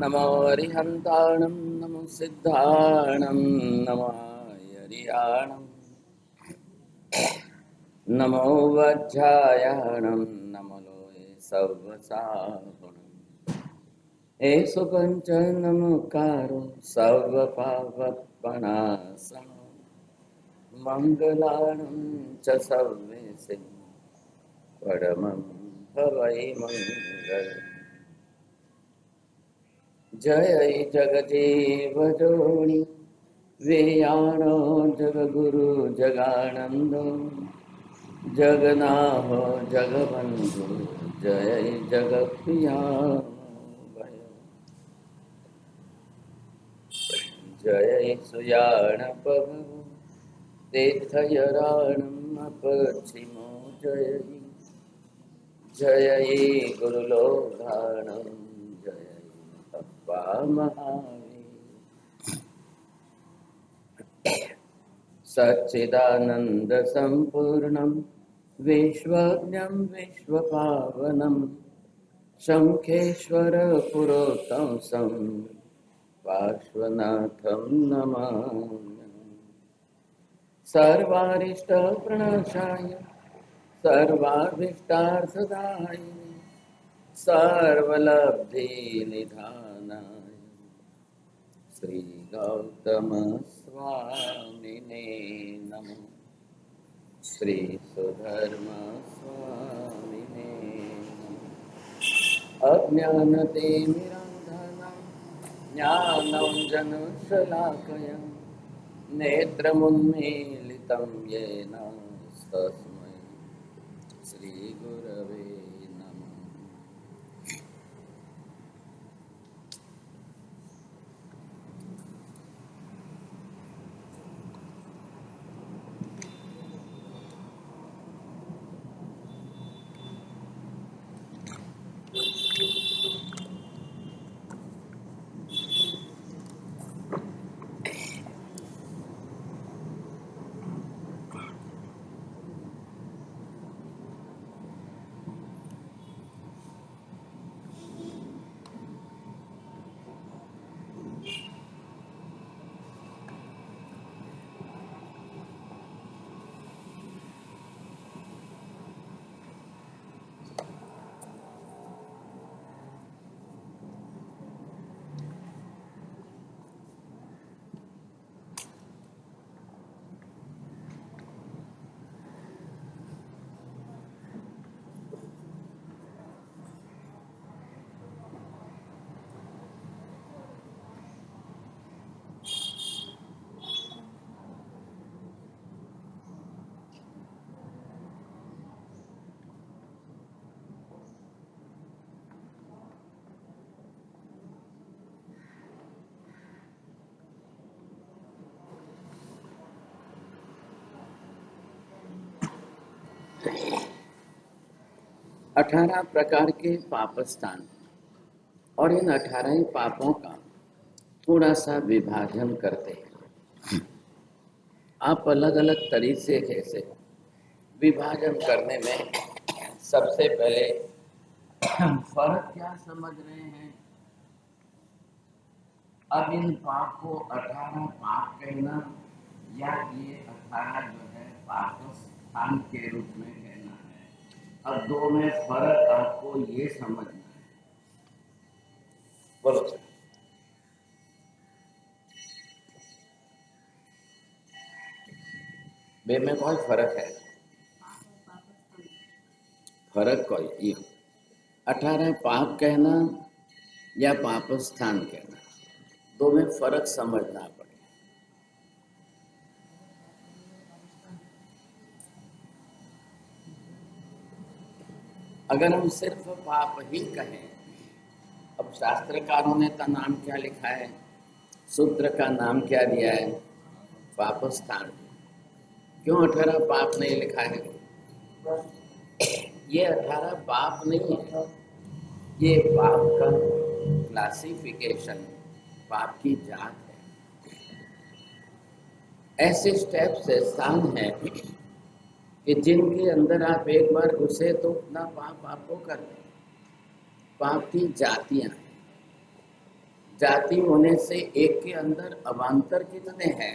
नमो हरिहन्ताणं नमो सिद्धाणं नमो हरियाणं नमो वज्रायाणं नमो लोये सर्वसाहुणम् एषु पञ्च नमोकारो सर्वपावपणासनो मङ्गलानं च सर्वेशे परमं भवै मङ्गलम् जय जगजीव जोनि वेयाणो जगगुरु जगानंदो जगन्नाथ जगबंधु जय जगप्रिया जय सुयाण प्रभु तीर्थयराणम पश्चिमो जय जय गुरुलोधाणम जय अप्पा महावीर सच्चिदानंद संपूर्णं विश्वज्ञं विश्वपावनं शंखेश्वर पुरोतमसं पार्श्वनाथं नमामि सर्वारिष्टप्रणशाय सर्वाभीष्टार्थदायिने सर्वलब्धिनिधानाय श्री गौतम स्वामिने नमः श्री सुधर्म स्वामिने नमः अज्ञानतिमिरान्धनां ज्ञानं जनशलाकया नेत्रमुन्मीलितं येन तस्मै श्रीगुरवे नमः। अठारह प्रकार के पापस्थान और इन 18 पापों का थोड़ा सा विभाजन करते हैं। आप अलग अलग तरीके से विभाजन करने में सबसे पहले फर्क क्या समझ रहे हैं। अब इन पाप को 18 पाप कहना या ये 18 जो है पापस्थान के रूप में कहना है। अब दो में फर्क आपको ये समझना है। बोलो सर। बे में कोई फर्क है? फर्क कोई ये 18 पाप कहना या पापस्थान कहना, दो में फर्क समझना पड़ेगा। अगर हम सिर्फ पाप ही कहें, अब शास्त्रकारों ने का नाम क्या लिखा है, सूत्र का नाम क्या दिया है? पापस्थान। क्यों 18 पाप नहीं लिखा है? ये 18 पाप नहीं है, ये पाप का क्लासिफिकेशन, पाप की जात है। ऐसे स्टेप्स से स्थान है कि जिनके अंदर आप एक बार घुसे तो उतना पाप आपको कर दे। पाप की जातियां हैं। जाति होने से एक के अंदर अवान्तर कितने हैं?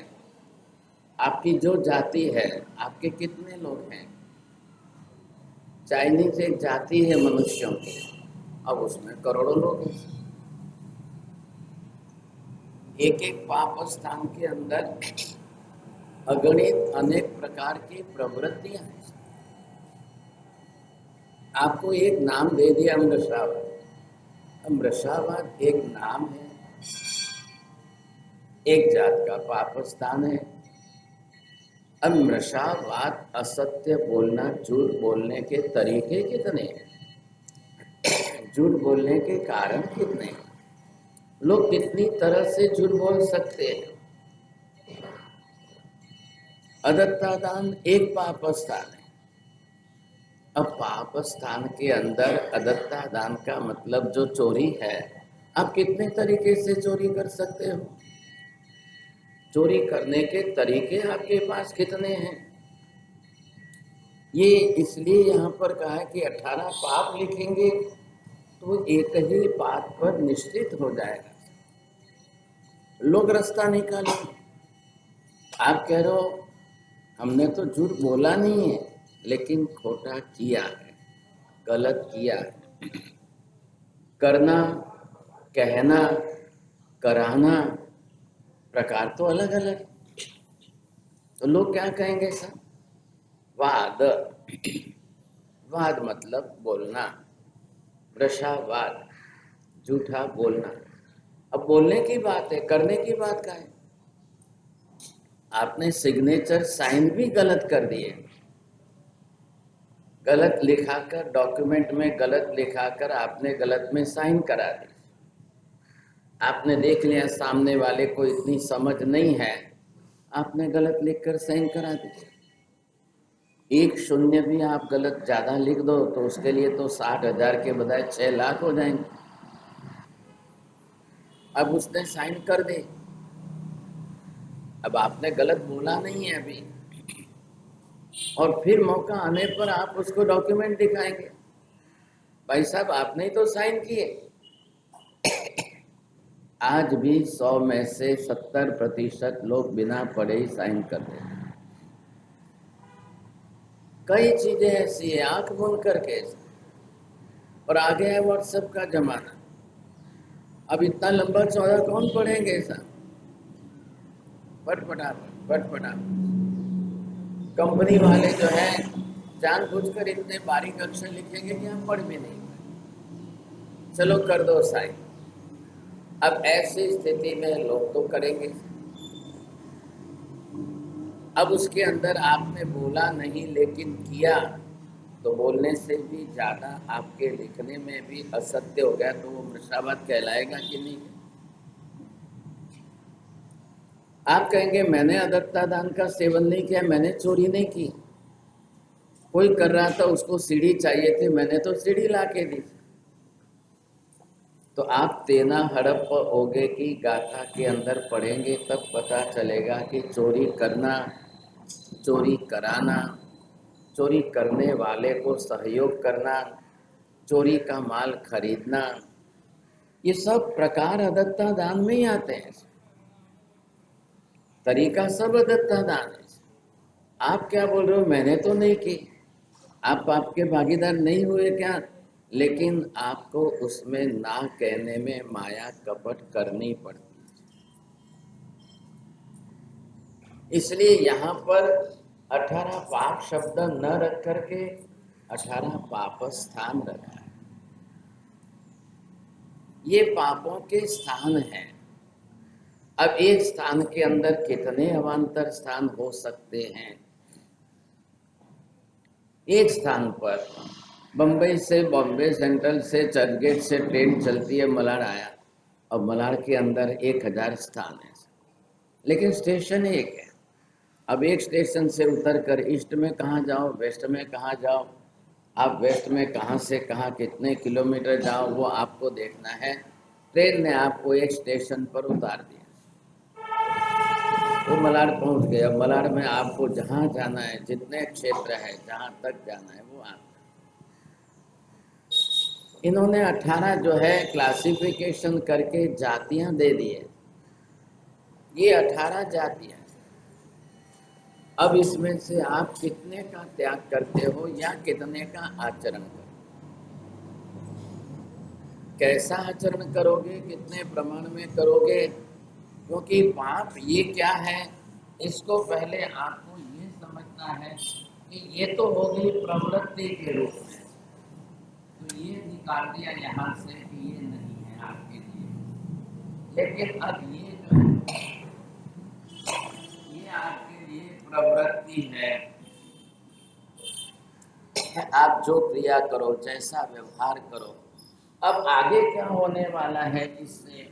आपकी जो जाति है, आपके कितने लोग हैं? चाइनीज एक जाति है मनुष्यों की, अब उसमें करोड़ों लोग हैं। एक एक पाप स्थान के अंदर अगणित अनेक प्रकार की प्रवृत्तियां हैं। आपको एक नाम दे दिया मृषावाद। मृषावाद एक नाम है, एक जात का पाप स्थान है। अब मृषावाद असत्य बोलना, झूठ बोलने के तरीके कितने हैं? झूठ बोलने के कारण कितने हैं? लोग कितनी तरह से झूठ बोल सकते हैं? अदत्तादान एक पाप स्थान है। अब पाप स्थान के अंदर अदत्तादान का मतलब जो चोरी है, आप कितने तरीके से चोरी कर सकते हो? चोरी करने के तरीके आपके पास कितने हैं? ये इसलिए यहाँ पर कहा है कि 18 पाप लिखेंगे तो एक ही बात पर निश्चित हो जाएगा, लोग रास्ता निकालेंगे। आप कह रहे हो हमने तो झूठ बोला नहीं है, लेकिन खोटा किया है, गलत किया है। करना, कहना, कराना प्रकार तो अलग अलग, तो लोग क्या कहेंगे सर? वाद, वाद मतलब बोलना, वृषावाद झूठा बोलना। अब बोलने की बात है, करने की बात का है? आपने सिग्नेचर साइन भी गलत कर दिए, गलत लिखाकर, डॉक्यूमेंट में गलत लिखाकर आपने गलत में साइन करा दी। आपने देख लिया सामने वाले को इतनी समझ नहीं है, आपने गलत लिखकर साइन करा दी। एक शून्य भी आप गलत ज्यादा लिख दो तो उसके लिए तो 60,000 के बजाय 6 लाख हो जाएंगे। अब उसने साइन कर दे, अब आपने गलत बोला नहीं है अभी, और फिर मौका आने पर आप उसको डॉक्यूमेंट दिखाएंगे, भाई साहब आपने ही तो साइन किए। आज भी 100 में से 70% लोग बिना पढ़े ही साइन कर देते हैं। कई चीजें ऐसी है आंख बंद करके, और आ गया है व्हाट्सएप का जमाना। अब इतना लंबा चौड़ा कौन पढ़ेंगे साहब? फटफटा कंपनी वाले जो है जानबूझकर इतने बारीक अक्षर लिखेंगे कि हम पढ़ भी नहीं पाए। चलो कर दो साइन। अब ऐसी स्थिति में लोग तो करेंगे। अब उसके अंदर आपने बोला नहीं लेकिन किया, तो बोलने से भी ज्यादा आपके लिखने में भी असत्य हो गया, तो वो मृषावाद कहलाएगा कि नहीं? आप कहेंगे मैंने अदत्तादान का सेवन नहीं किया, मैंने चोरी नहीं की, कोई कर रहा था उसको सीढ़ी चाहिए थी, मैंने तो सीढ़ी ला के दी। तो आप तेना हड़प होगे की गाथा के अंदर पढ़ेंगे तब पता चलेगा कि चोरी करना, चोरी कराना, चोरी करने वाले को सहयोग करना, चोरी का माल खरीदना, ये सब प्रकार अदत्तादान में ही आते हैं। तरीका सब अदत्तादान है। आप क्या बोल रहे हो मैंने तो नहीं की? आप आपके भागीदार नहीं हुए क्या? लेकिन आपको उसमें ना कहने में माया कपट करनी पड़ती। इसलिए यहाँ पर 18 पाप शब्द न रख करके 18 पाप स्थान रखा है। ये पापों के स्थान हैं। अब एक स्थान के अंदर कितने अवान्तर स्थान हो सकते हैं? एक स्थान पर बम्बई से, बॉम्बे सेंट्रल से, चर्चगेट से ट्रेन चलती है, मलाड आया, और मलाड के अंदर 1000 स्थान है, लेकिन स्टेशन एक है। अब एक स्टेशन से उतर कर ईस्ट में कहाँ जाओ, वेस्ट में कहाँ जाओ, आप वेस्ट में कहाँ से कहाँ कितने किलोमीटर जाओ, वो आपको देखना है। ट्रेन ने आपको एक स्टेशन पर उतार दिया, वो मलाड पहुंच गए। अब मलाड में आपको जहाँ जाना है, जितने क्षेत्र है, जहाँ तक जाना है, वो आप इन्होंने 18 जो है क्लासिफिकेशन करके जातियां दे दी है। ये 18 जातियां, अब इसमें से आप कितने का त्याग करते हो या कितने का आचरण करोगे, कैसा आचरण करोगे, कितने प्रमाण में करोगे। क्योंकि पाप ये क्या है, इसको पहले आपको ये समझना है कि ये तो होगी प्रवृत्ति के रूप में, तो ये निकाल दिया यहाँ से कि ये नहीं है आपके लिए। लेकिन अब ये जो है ये आपके लिए प्रवृत्ति है, आप जो क्रिया करो, जैसा व्यवहार करो। अब आगे क्या होने वाला है इससे,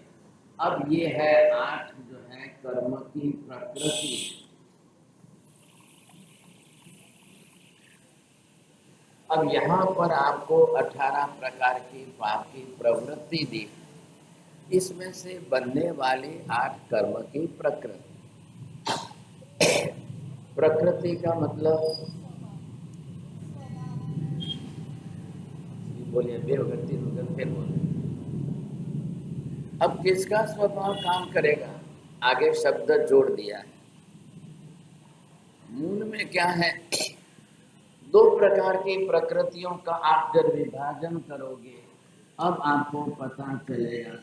अब ये है 8 जो है कर्म की प्रकृति। अब यहाँ पर आपको 18 प्रकार की पाप की प्रवृत्ति दी, इसमें से बनने वाली 8 कर्म की प्रकृति। प्रकृति का मतलब बोलिए, बेवगति फिर बोलिए। अब किसका स्वभाव काम करेगा, आगे शब्द जोड़ दिया है। मूल में क्या है, 2 प्रकार की प्रकृतियों का आप जब विभाजन करोगे अब आपको पता चलेगा।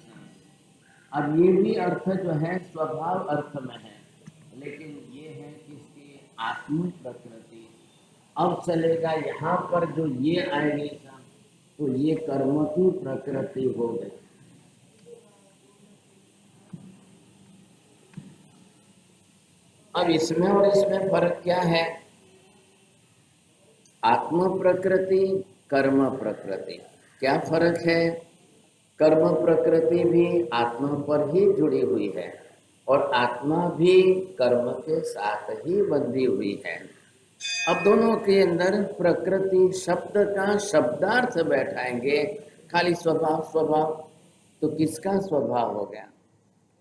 अब ये भी अर्थ जो है स्वभाव अर्थ में है, लेकिन ये है किसकी, आत्म प्रकृति। अब चलेगा यहाँ पर जो ये आएगी तो ये कर्म की प्रकृति हो गई। अब इसमें और इसमें फर्क क्या है, आत्म प्रकृति कर्म प्रकृति, क्या फर्क है। कर्म प्रकृति भी आत्मा पर ही जुड़ी हुई है और आत्मा भी कर्म के साथ ही बंधी हुई है। अब दोनों के अंदर प्रकृति शब्द का शब्दार्थ बैठाएंगे, खाली स्वभाव स्वभाव, तो किसका स्वभाव हो गया,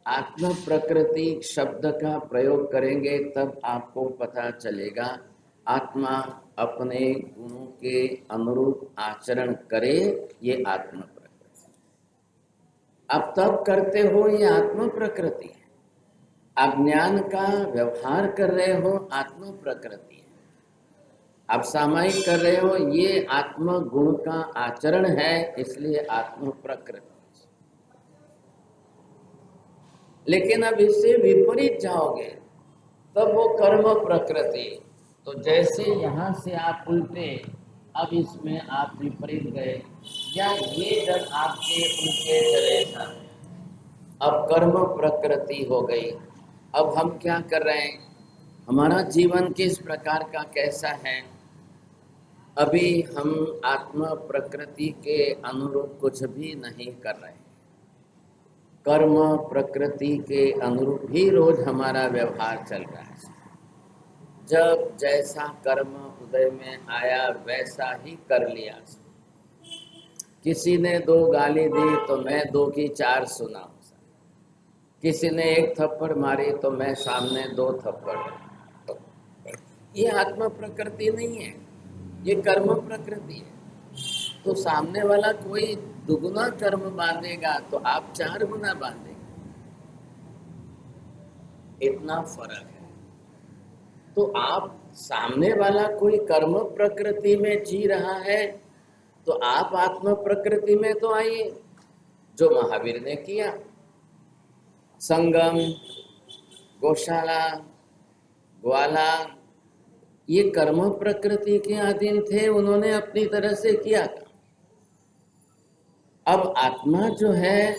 आत्म प्रकृति शब्द का प्रयोग करेंगे तब आपको पता चलेगा आत्मा अपने गुणों के अनुरूप आचरण करे, ये आत्म प्रकृति। अब तब करते हो ये आत्म प्रकृति है, अज्ञान का व्यवहार कर रहे हो आत्म प्रकृति है, आप सामायिक कर रहे हो ये आत्म गुण का आचरण है, इसलिए आत्म प्रकृति। लेकिन अब इससे विपरीत जाओगे तब वो कर्म प्रकृति। तो जैसे यहाँ से आप उल्टे, अब इसमें आप विपरीत गए, या ये जब आपके उल्टे चले था, अब कर्म प्रकृति हो गई। अब हम क्या कर रहे हैं, हमारा जीवन किस प्रकार का कैसा है, अभी हम आत्म प्रकृति के अनुरूप कुछ भी नहीं कर रहे हैं, कर्म प्रकृति के अनुरूप ही रोज हमारा व्यवहार चल रहा है। जब जैसा कर्म उदय में आया वैसा ही कर लिया। किसी ने 2 गाली दी तो मैं 2 की 4 सुना, किसी ने 1 थप्पड़ मारी तो मैं सामने 2 थप्पड़। ये आत्म प्रकृति नहीं है, ये कर्म प्रकृति है। तो सामने वाला कोई दुगुना कर्म बांधेगा तो आप 4 गुना बांधेंगे, इतना फर्क है। तो आप सामने वाला कोई कर्म प्रकृति में जी रहा है तो आप आत्म प्रकृति में तो आइए, जो महावीर ने किया। संगम, गौशाला, ग्वाला, ये कर्म प्रकृति के अधीन थे, उन्होंने अपनी तरह से किया था। अब आत्मा जो है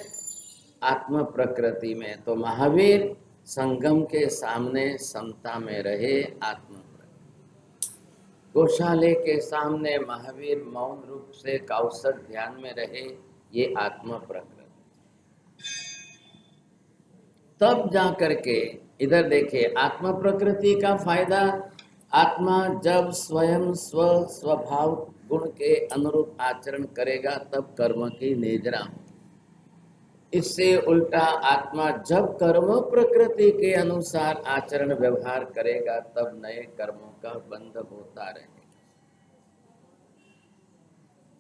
आत्म प्रकृति में, तो महावीर संगम के सामने समता में रहे, आत्म प्रकृति। गौशाले के सामने महावीर मौन रूप से कौशल ध्यान में रहे, ये आत्म प्रकृति। तब जाकर के इधर देखिए, आत्म प्रकृति का फायदा, आत्मा जब स्वयं स्वभाव गुण के अनुरूप आचरण करेगा तब कर्म की निद्रा हो। इससे उल्टा आत्मा जब कर्म प्रकृति के अनुसार आचरण व्यवहार करेगा तब नए कर्मों का बंध होता रहेगा,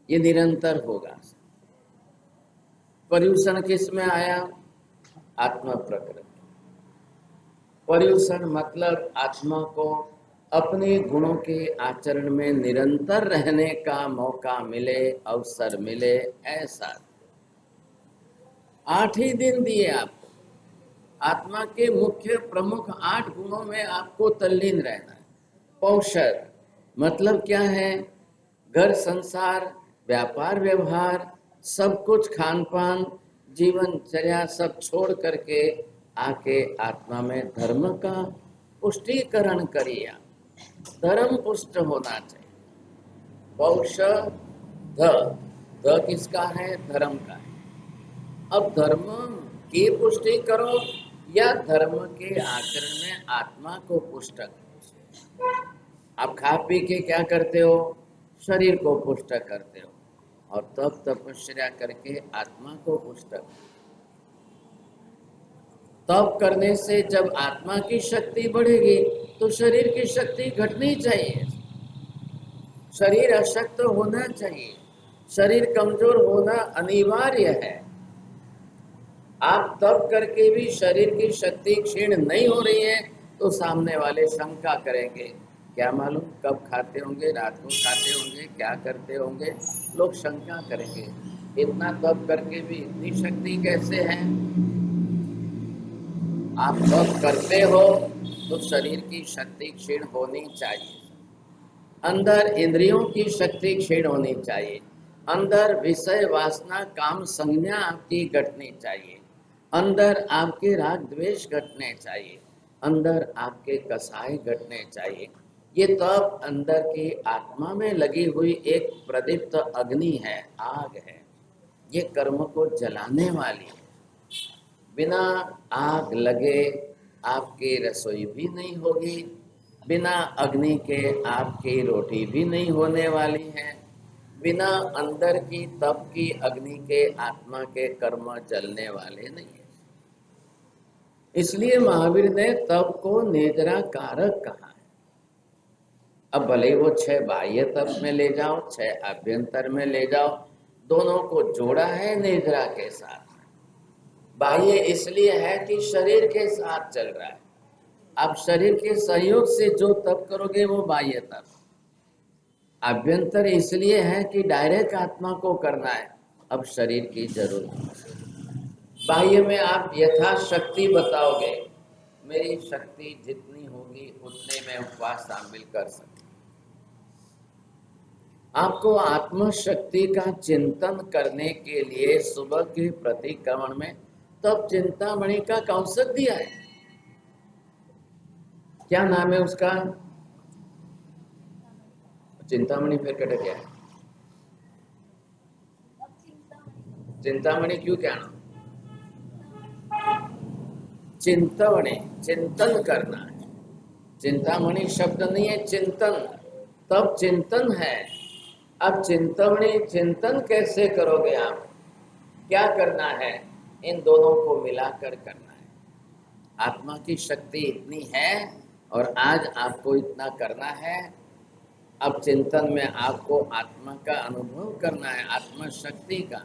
ये निरंतर होगा। पर्यूषण किस में आया? आत्मा प्रकृति। पर्यूषण मतलब आत्मा को अपने गुणों के आचरण में निरंतर रहने का मौका मिले, अवसर मिले, ऐसा 8 ही दिन दिए आपको। आत्मा के मुख्य प्रमुख 8 गुणों में आपको तल्लीन रहना है। पौषर मतलब क्या है? घर संसार, व्यापार व्यवहार, सब कुछ, खान पान, जीवनचर्या सब छोड़ करके आके आत्मा में धर्म का पुष्टिकरण करिए। धर्म पुष्ट होना चाहिए। पौष ध किसका है? धर्म का है। अब धर्म की पुष्टि करो या धर्म के आचरण में आत्मा को पुष्ट करो। आप खा पी के क्या करते हो? शरीर को पुष्ट करते हो, और तब तपस्या करके आत्मा को पुष्ट करो। तप करने से जब आत्मा की शक्ति बढ़ेगी तो शरीर की शक्ति घटनी चाहिए। शरीर अशक्त होना चाहिए, शरीर कमजोर होना अनिवार्य है। आप तप करके भी शरीर की शक्ति क्षीण नहीं हो रही है तो सामने वाले शंका करेंगे, क्या मालूम कब खाते होंगे, रात को खाते होंगे, क्या करते होंगे, लोग शंका करेंगे। इतना तप करके भी इतनी शक्ति कैसे है? आप तप करते हो तो शरीर की शक्ति क्षीण होनी चाहिए, अंदर इंद्रियों की शक्ति क्षीण होनी चाहिए, अंदर विषय वासना काम संज्ञा आपकी घटनी चाहिए, अंदर आपके राग द्वेष घटने चाहिए, अंदर आपके कसाय घटने चाहिए। ये तप अंदर की आत्मा में लगी हुई एक प्रदीप्त अग्नि है, आग है। ये कर्म को जलाने वाली है। बिना आग लगे आपकी रसोई भी नहीं होगी, बिना अग्नि के आपकी रोटी भी नहीं होने वाली है, बिना अंदर की तप की अग्नि के आत्मा के कर्म जलने वाले नहीं है। इसलिए महावीर ने तप को नेजरा कारक कहा है। अब भले वो 6 बाह्य तप में ले जाओ, 6 अभ्यंतर में ले जाओ, दोनों को जोड़ा है नेजरा के साथ। बाह्य इसलिए है कि शरीर के साथ चल रहा है। आप शरीर के सहयोग से जो तप करोगे वो बाह्य तप। अभ्यंतर इसलिए है कि डायरेक्ट आत्मा को करना है, अब शरीर की जरूरत। बाह्य में आप यथाशक्ति बताओगे, मेरी शक्ति जितनी होगी उतने में उपवास शामिल कर सकते। आपको आत्म शक्ति का चिंतन करने के लिए सुबह के प्रतिक्रमण में तब चिंतामणि का कौशक दिया है। क्या नाम है उसका? चिंतामणि फिर कट गया है। चिंतामणि क्यों क्या नाम? चिंतवणे, चिंतन करना है। चिंतामणि शब्द नहीं है, चिंतन। तब चिंतन है। अब चिंतवणे चिंतन कैसे करोगे आप? क्या करना है? इन दोनों को मिलाकर करना है। आत्मा की शक्ति इतनी है और आज आपको इतना करना है। अब चिंतन में आपको आत्मा का अनुभव करना है, आत्मा शक्ति का।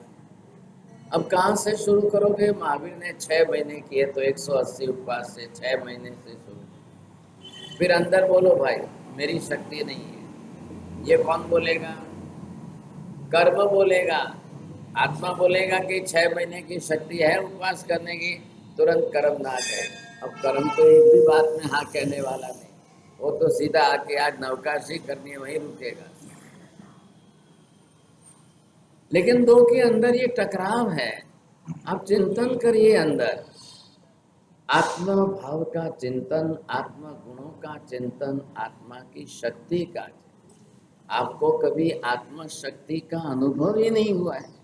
अब कहाँ से शुरू करोगे? महावीर ने 6 महीने किए तो 180 उपवास से 6 महीने से शुरू। फिर अंदर बोलो, भाई मेरी शक्ति नहीं है। ये कौन बोलेगा? कर्म बोलेगा। आत्मा बोलेगा कि 6 महीने की शक्ति है उपवास करने की, तुरंत कर्म ना करें। अब कर्म तो एक भी बात में हाँ कहने वाला नहीं, वो तो सीधा आके आज नवकाशी करनी है वहीं रुकेगा। लेकिन दो के अंदर ये टकराव है। आप चिंतन करिए अंदर, आत्मा भाव का चिंतन, आत्मा गुणों का चिंतन, आत्मा की शक्ति का। आपको कभी आत्मा शक्ति का अनुभव ही नहीं हुआ है।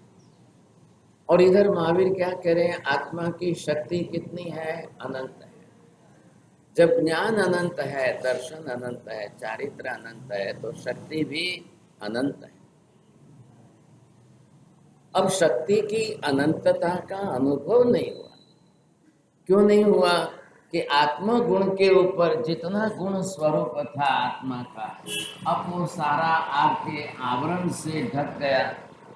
और इधर महावीर क्या कह रहे हैं? आत्मा की शक्ति कितनी है? अनंत है। जब ज्ञान अनंत है, दर्शन अनंत है, चारित्र अनंत है, तो शक्ति भी अनंत है। अब शक्ति की अनंतता का अनुभव नहीं हुआ। क्यों नहीं हुआ? कि आत्मा गुण के ऊपर जितना गुण स्वरूप था आत्मा का, अब वो सारा आपके आवरण से ढक गया।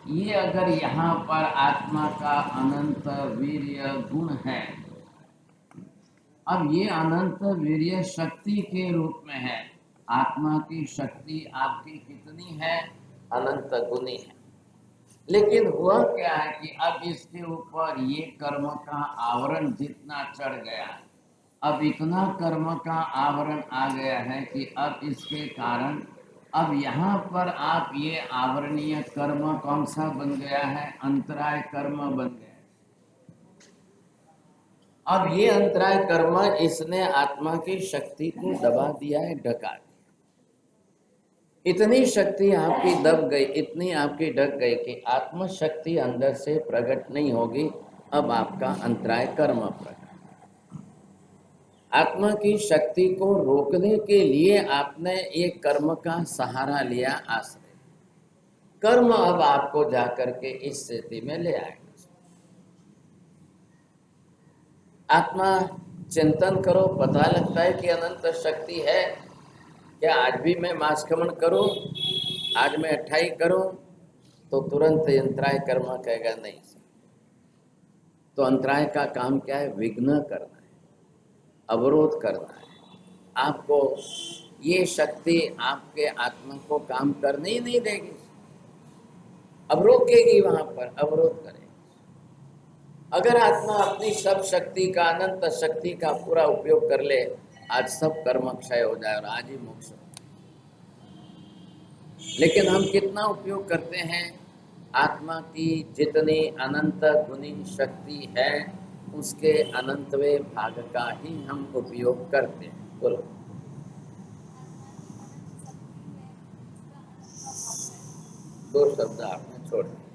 ये अगर यहाँ पर आत्मा का अनंत वीर्य गुण है, अब ये अनंत वीर्य शक्ति के रूप में है। आत्मा की शक्ति आपकी कितनी है? अनंत गुनी है। लेकिन हुआ क्या है कि अब इसके ऊपर ये कर्म का आवरण जितना चढ़ गया है, अब इतना कर्म का आवरण आ गया है कि अब इसके कारण अब यहाँ पर आप ये आवरणीय कर्म कौन सा बन गया है? अंतराय कर्म बन गया। अब ये अंतराय कर्म इसने आत्मा की शक्ति को दबा दिया है, ढका दिया। इतनी शक्ति आपकी दब गई, इतनी आपकी ढक गई कि आत्म शक्ति अंदर से प्रकट नहीं होगी। अब आपका अंतराय कर्म प्रकट। आत्मा की शक्ति को रोकने के लिए आपने एक कर्म का सहारा लिया, आश्रय। कर्म अब आपको जाकर के इस स्थिति में ले आएगा। आत्मा चिंतन करो, पता लगता है कि अनंत शक्ति है। क्या आज भी मैं मास्कमन करूं, आज मैं अट्ठाई करूं, तो तुरंत अंतराय कर्म कहेगा नहीं। तो अंतराय का काम क्या है? विघ्न करना है, अवरोध करना है। आपको ये शक्ति आपके आत्मा को काम करने ही नहीं देगी, अब रोकेगी, वहां पर अवरोध करेगी। अगर आत्मा अपनी सब शक्ति का, अनंत शक्ति का पूरा उपयोग कर ले, आज सब कर्म क्षय हो जाए और आज ही मोक्ष। लेकिन हम कितना उपयोग करते हैं? आत्मा की जितनी अनंत गुणी शक्ति है उसके अनंतवे भाग का ही हम उपयोग करते हैं। बोलो। दो शब्द आपने छोड़ दिए।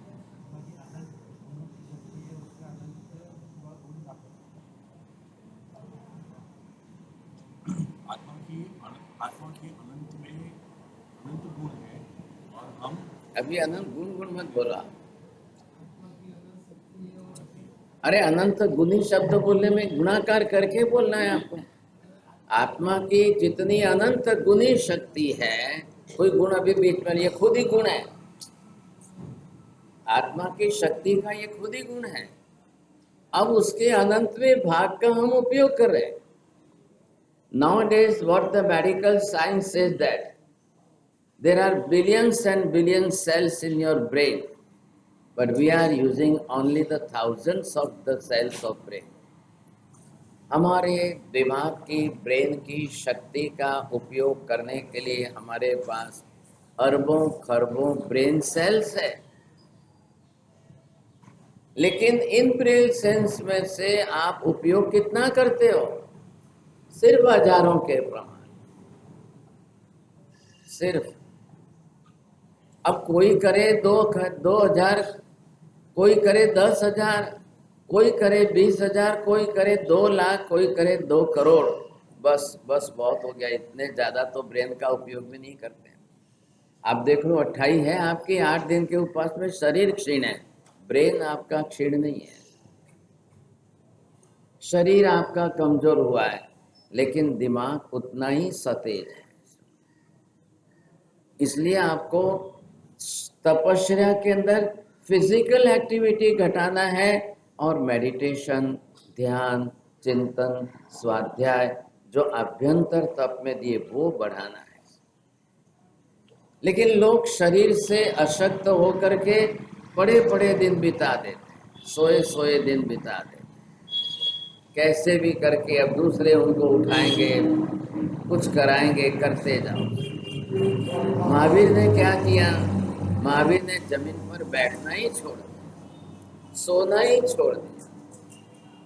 आत्मा की अनंत में अनंत गुण है और हम अभी अनंत गुण मत बोला। अरे अनंत गुणी शब्द बोलने में गुणाकार करके बोलना है आपको। आत्मा की जितनी अनंत गुणी शक्ति है, कोई गुण अभी बीच में, ये खुद ही गुण है। आत्मा की शक्ति का ये खुद ही गुण है। अब उसके अनंतवे भाग का हम उपयोग कर रहे हैं। Nowadays, what the medical science says that there are billions and billions cells in your brain, but we are using only the thousands of the cells of brain. हमारे दिमाग की, ब्रेन की शक्ति का उपयोग करने के लिए हमारे पास अरबों खरबों ब्रेन सेल्स है, लेकिन इन ब्रेन सेल्स में से आप उपयोग कितना करते हो? सिर्फ हजारों के प्रमाण, सिर्फ। अब कोई करे 2000, कोई करे 10,000, कोई करे 20,000, कोई करे 2 लाख, कोई करे 2 करोड़। बस बहुत हो गया। इतने ज्यादा तो ब्रेन का उपयोग भी नहीं करते। आप देख लो, 28 है आपके, 8 दिन के उपवास में शरीर क्षीण है, ब्रेन आपका क्षीण नहीं है। शरीर आपका कमजोर हुआ है, लेकिन दिमाग उतना ही सतेज है। इसलिए आपको तपस्या के अंदर फिजिकल एक्टिविटी घटाना है और मेडिटेशन, ध्यान, चिंतन, स्वाध्याय जो अभ्यंतर तप में दिए वो बढ़ाना है। लेकिन लोग शरीर से अशक्त होकर के बड़े दिन बिता देते, सोए दिन बिता देते। कैसे भी करके अब दूसरे उनको उठाएंगे, कुछ कराएंगे, करते जाओ। महावीर ने क्या किया? महावीर ने जमीन पर बैठना ही छोड़ दिया, सोना ही छोड़ दिया।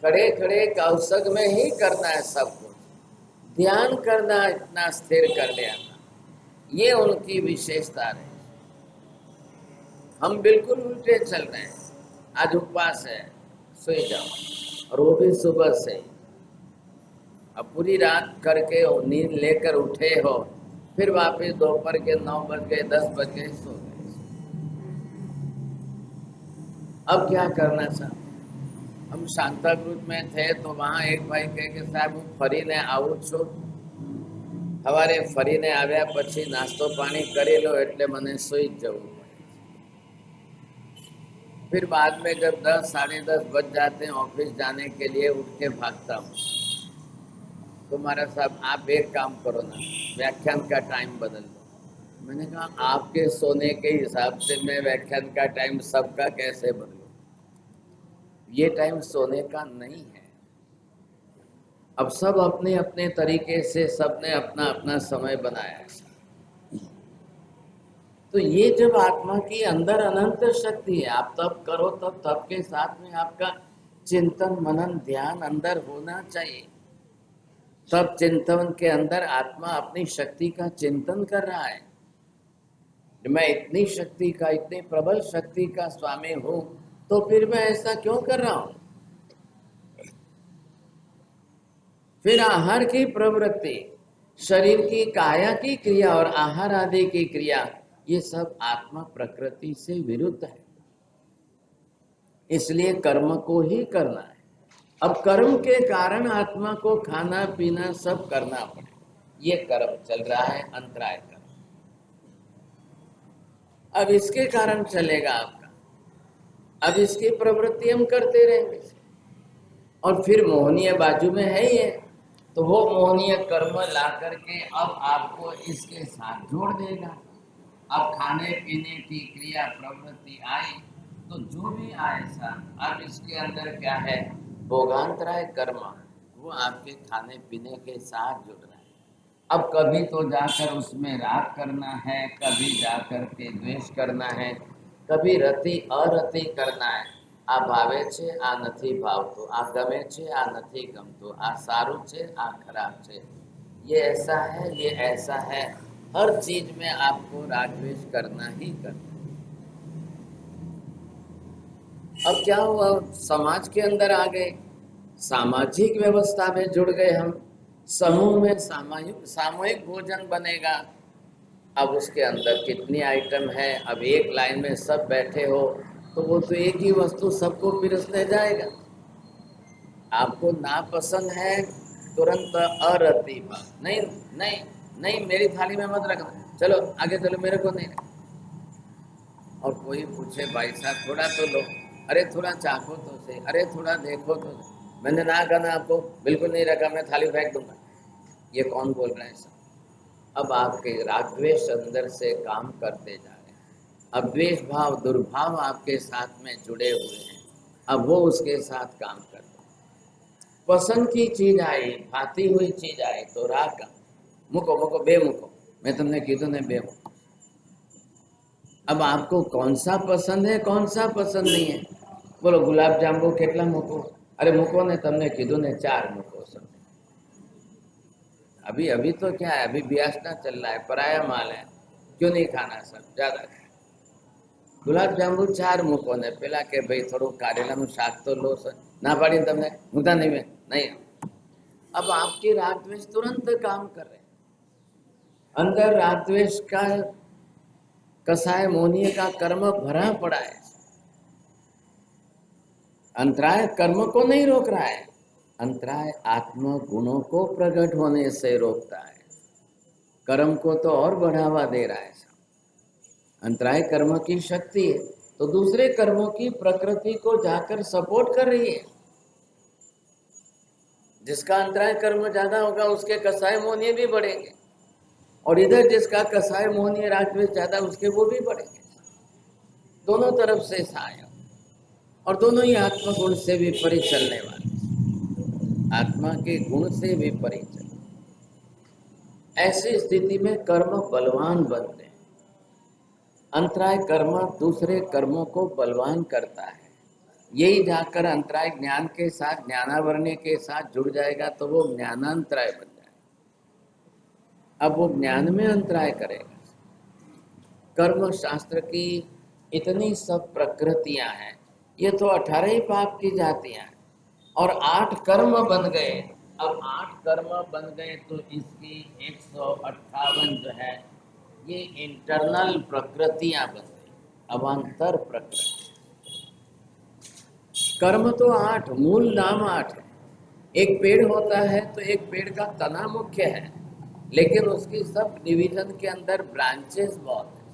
खड़े खड़े कौशग में ही करना है सब कुछ, ध्यान करना इतना स्थिर कर लिया था। ये उनकी विशेषता रही। हम बिल्कुल उल्टे चल रहे हैं। आज उपवास है, सोए जाओ, और वो भी सुबह से। अब पूरी रात करके नींद लेकर उठे हो, फिर वापस दोपहर के 9 बज गए, 10 बज गए, सो गए। अब क्या करना था? हम शांताक्रूज में थे तो वहाँ एक भाई कहे कि साहब હું ફરીને આવું છું, સવારે ફરીને આવ્યા પછી નાસ્તો પાણી કરી લો એટલે મને સૂઈ જ જવું પડે। फिर बाद में जब 10 साढ़े 10 बज जाते हैं ऑफिस जाने के लिए, उठ के भागता हूँ। तो महाराज साहब आप एक काम करो ना, व्याख्यान का टाइम बदल दो। मैंने कहा आपके सोने के हिसाब से मैं व्याख्यान का टाइम सबका कैसे बदलूं? ये टाइम सोने का नहीं है। अब सब अपने अपने तरीके से सबने अपना अपना समय बनाया है। तो ये जब आत्मा की अंदर अनंत शक्ति है, आप तब करो तब के साथ में आपका चिंतन मनन ध्यान अंदर होना चाहिए। तब चिंतन के अंदर आत्मा अपनी शक्ति का चिंतन कर रहा है। मैं इतनी शक्ति का, इतनी प्रबल शक्ति का स्वामी हूं, तो फिर मैं ऐसा क्यों कर रहा हूं? फिर आहार की प्रवृत्ति, शरीर की काया की क्रिया और आहार आदि की क्रिया, ये सब आत्मा प्रकृति से विरुद्ध है। इसलिए कर्म को ही करना है। अब कर्म के कारण आत्मा को खाना पीना सब करना पड़े, ये कर्म चल रहा है, अंतराय कर्म। अब इसके कारण चलेगा आपका, अब इसकी प्रवृत्ति हम करते रहेंगे। और फिर मोहनीय बाजू में है ही है, तो वो मोहनीय कर्म ला करके अब आपको इसके साथ जोड़ देगा। अब खाने पीने की क्रिया प्रवृत्ति आई, तो जो भी आएगा अब इसके अंदर क्या है, भोगांतराय कर्म, वो आपके खाने पीने के साथ जुड़ रहा है। अब कभी तो जाकर उसमें राग करना है, कभी जाकर के द्वेष करना है, कभी रति अरति करना है। आ भावे छे आ નથી ભાવતો, आ गमे छे आ નથી गमतो, आ सारू छे आ खराब छे, ये ऐसा है ये ऐसा है। हर चीज में आपको राग द्वेष करना ही करना। अब क्या हुआ, समाज के अंदर आ गए, सामाजिक व्यवस्था में जुड़ गए हम, समूह में सामूहिक भोजन बनेगा। अब उसके अंदर कितनी आइटम है, अब एक लाइन में सब बैठे हो तो वो तो एक ही वस्तु सबको पिरसने जाएगा। आपको ना पसंद है तुरंत अरति, नहीं नहीं नहीं मेरी थाली में मत रखना, चलो आगे चलो, मेरे को नहीं। और कोई पूछे भाई साहब थोड़ा तो लो, अरे थोड़ा चाखो तो सही, अरे थोड़ा देखो तो। मैंने ना करना आपको, बिल्कुल नहीं रखा, मैं थाली फेंक दूंगा। ये कौन बोल रहा है सब? अब आपके राग द्वेष अंदर से काम करते जा रहे हैं। अब द्वेष भाव दुर्भाव आपके साथ में जुड़े हुए हैं, अब वो उसके साथ काम करते हैं। पसंद की चीज आई, भाती हुई चीज आई तो राग का मुको मुको बेमुको, मैं तुमने कीधुं ने बेमुको। अब आपको कौन सा पसंद है कौन सा पसंद नहीं है? बोलो गुलाब जामुन केटला मूको, अरे मूको ने तमने कीधुं ने 4 मूको। सब अभी अभी तो क्या है, अभी ब्यासना चल रहा है, पराया माल है, क्यों नहीं खाना, सब ज्यादा खाए। गुलाब जामुन 4 मूको ने पेला के भाई थोड़ું કારેલાનું શાક तो लो सर, ना पाड़ी तमने मुद्दा नहीं में नहीं। अब आपके राग द्वेष तुरंत काम कर रहे हैं, अंदर राग द्वेष का कसाय मोहनीय का कर्म भरा पड़ा है। अंतराय कर्म को नहीं रोक रहा है, अंतराय आत्म गुणों को प्रकट होने से रोकता है, कर्म को तो और बढ़ावा दे रहा है। अंतराय कर्म की शक्ति है तो दूसरे कर्मों की प्रकृति को जाकर सपोर्ट कर रही है। जिसका अंतराय कर्म ज्यादा होगा उसके कसाय मोहनीय भी बढ़ेंगे, और इधर जिसका कसाय मोहनीय राग द्वेष ज्यादा उसके वो भी बढ़ेंगे। दोनों तरफ से सहायक, और दोनों ही आत्मा गुण से भी परि चलने वाले, आत्मा के गुण से भी परि चल। ऐसी स्थिति में कर्म बलवान बनते हैं। अंतराय कर्म दूसरे कर्मों को बलवान करता है। यही जाकर अंतराय ज्ञान के साथ, ज्ञानावरण्य के साथ जुड़ जाएगा तो वो ज्ञानांतराय बन जाएगा। अब वो ज्ञान में अंतराय करेगा। कर्म शास्त्र की इतनी सब प्रकृतियां हैं, ये तो 18 ही पाप की जातियां हैं, और 8 कर्म बन गए। अब 8 कर्म बन गए तो इसकी 158 जो है ये इंटरनल प्रकृतियां बन गई, अवान्तर प्रकृति। कर्म तो 8, मूल नाम 8 है। एक पेड़ होता है तो एक पेड़ का तना मुख्य है, लेकिन उसकी सब डिवीजन के अंदर ब्रांचेस बहुत है।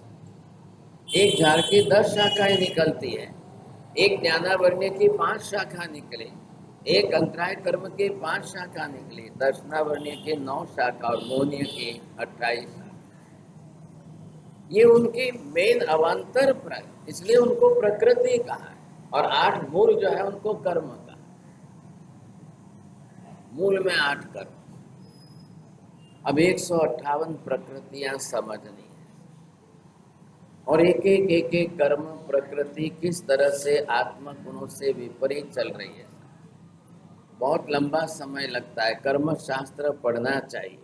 एक झाड़ की 10 शाखाएं निकलती है, एक ज्ञानावर्ण की 5 शाखा निकले, एक अंतराय कर्म के 5 शाखा निकले, दर्शनावर्ण के 9 शाखा और मौनीय के 28 शाखा। ये उनकी मेन अवान्तर इसलिए उनको प्रकृति कहा है। और 8 मूल जो है उनको कर्म का, मूल में 8 कर्म। अब 158 प्रकृतियां समझनी है और एक कर्म प्रकृति किस तरह से आत्म गुणों से विपरीत चल रही है। बहुत लंबा समय लगता है, कर्म शास्त्र पढ़ना चाहिए।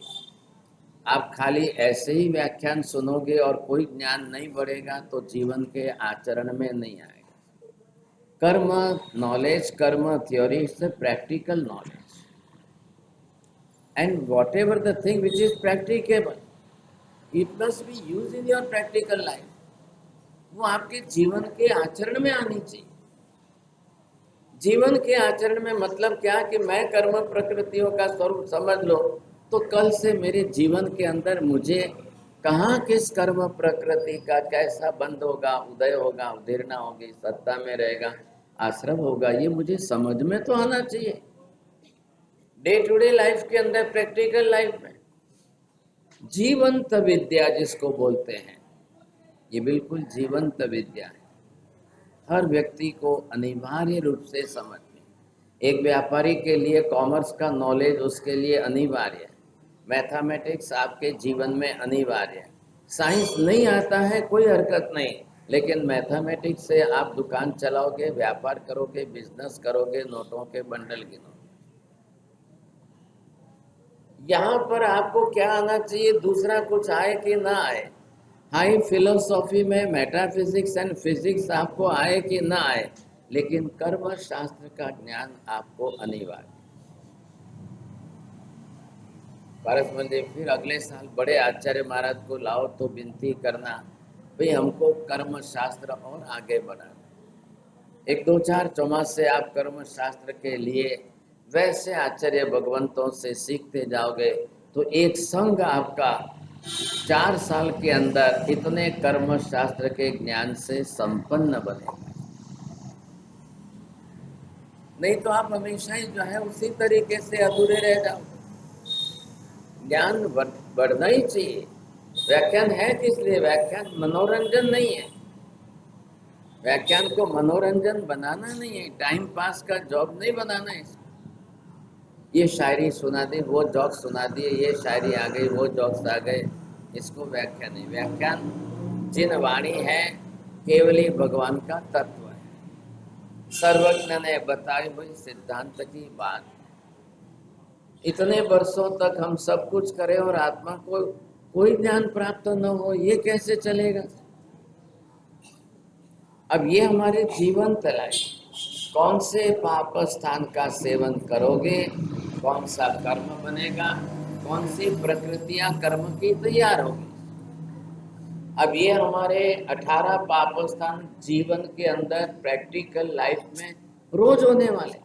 आप खाली ऐसे ही व्याख्यान सुनोगे और कोई ज्ञान नहीं बढ़ेगा तो जीवन के आचरण में नहीं आएगा। कर्म नॉलेज, कर्म theory is the practical knowledge, and whatever the thing which is practicable, it must be used in your practical life. वो आपके जीवन के आचरण में आनी चाहिए। जीवन के आचरण में मतलब क्या कि मैं कर्म प्रकृतियों का स्वरूप समझ लो तो कल से मेरे जीवन के अंदर मुझे कहाँ किस कर्म प्रकृति का कैसा बंध होगा, उदय होगा, उदीर्णा होगी, सत्ता में रहेगा, आश्रम होगा, ये मुझे समझ में तो आना चाहिए। डे टू डे लाइफ के अंदर, प्रैक्टिकल लाइफ में जीवंत विद्या जिसको बोलते हैं, ये बिल्कुल जीवंत विद्या है। हर व्यक्ति को अनिवार्य रूप से समझनी। एक व्यापारी के लिए कॉमर्स का नॉलेज उसके लिए अनिवार्य है। मैथमेटिक्स आपके जीवन में अनिवार्य है। साइंस नहीं आता है कोई हरकत नहीं, लेकिन मैथमेटिक्स से आप दुकान चलाओगे, व्यापार करोगे, बिजनेस करोगे, नोटों के बंडल गिनोगे। यहाँ पर आपको क्या आना चाहिए, दूसरा कुछ आए कि ना आए। हाई फिलोसॉफी में मेटाफिजिक्स एंड फिजिक्स आपको आए कि ना आए, लेकिन कर्म शास्त्र का ज्ञान आपको अनिवार्य। पारस मंदिर फिर अगले साल बड़े आचार्य महाराज को लाओ तो विनती करना, भाई हमको कर्म शास्त्र और आगे बढ़ाना। 1-2-4 चौमास से आप कर्म शास्त्र के लिए वैसे आचार्य भगवंतों से सीखते जाओगे तो एक संघ आपका 4 साल के अंदर इतने कर्म शास्त्र के ज्ञान से संपन्न बनेगा। नहीं तो आप हमेशा ही जो है उसी तरीके से अधूरे रह जाओ। ज्ञान बढ़ना ही चाहिए। व्याख्यान है किस लिए? व्याख्यान मनोरंजन नहीं है। व्याख्यान को मनोरंजन बनाना नहीं है, टाइम पास का जॉब नहीं बनाना है। ये शायरी सुना दी, वो जोक सुना दिए, ये शायरी आ गई, वो जोक्स आ गए, इसको व्याख्यान नहीं। व्याख्यान जिन वाणी है केवली भगवान का तत्व है, सर्वज्ञ ने बताई हुई सिद्धांत की बात। इतने वर्षों तक हम सब कुछ करें और आत्मा को कोई ज्ञान प्राप्त न हो, ये कैसे चलेगा? अब ये हमारे जीवन तलाश, कौन से पाप स्थान का सेवन करोगे, कौन सा कर्म बनेगा, कौन सी प्रकृतियां कर्म की तैयार होगी। अब ये हमारे 18 पाप स्थान जीवन के अंदर प्रैक्टिकल लाइफ में रोज होने वाले,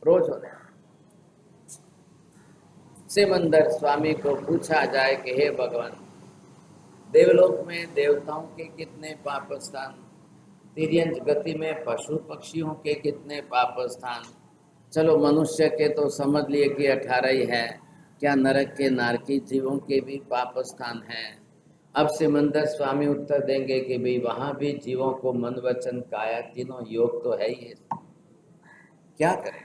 रोज होने वाले। सिमंदर स्वामी को पूछा जाए कि हे भगवान, देवलोक में देवताओं के कितने पाप स्थान, तिर्यंच गति में पशु पक्षियों के कितने पाप स्थान, चलो मनुष्य के तो समझ लिए कि 18 ही है, क्या नरक के नारकी जीवों के भी पाप स्थान हैं? अब सिमंदर स्वामी उत्तर देंगे कि भाई वहां भी जीवों को मन वचन काया तीनों योग तो है ही है, क्या करें?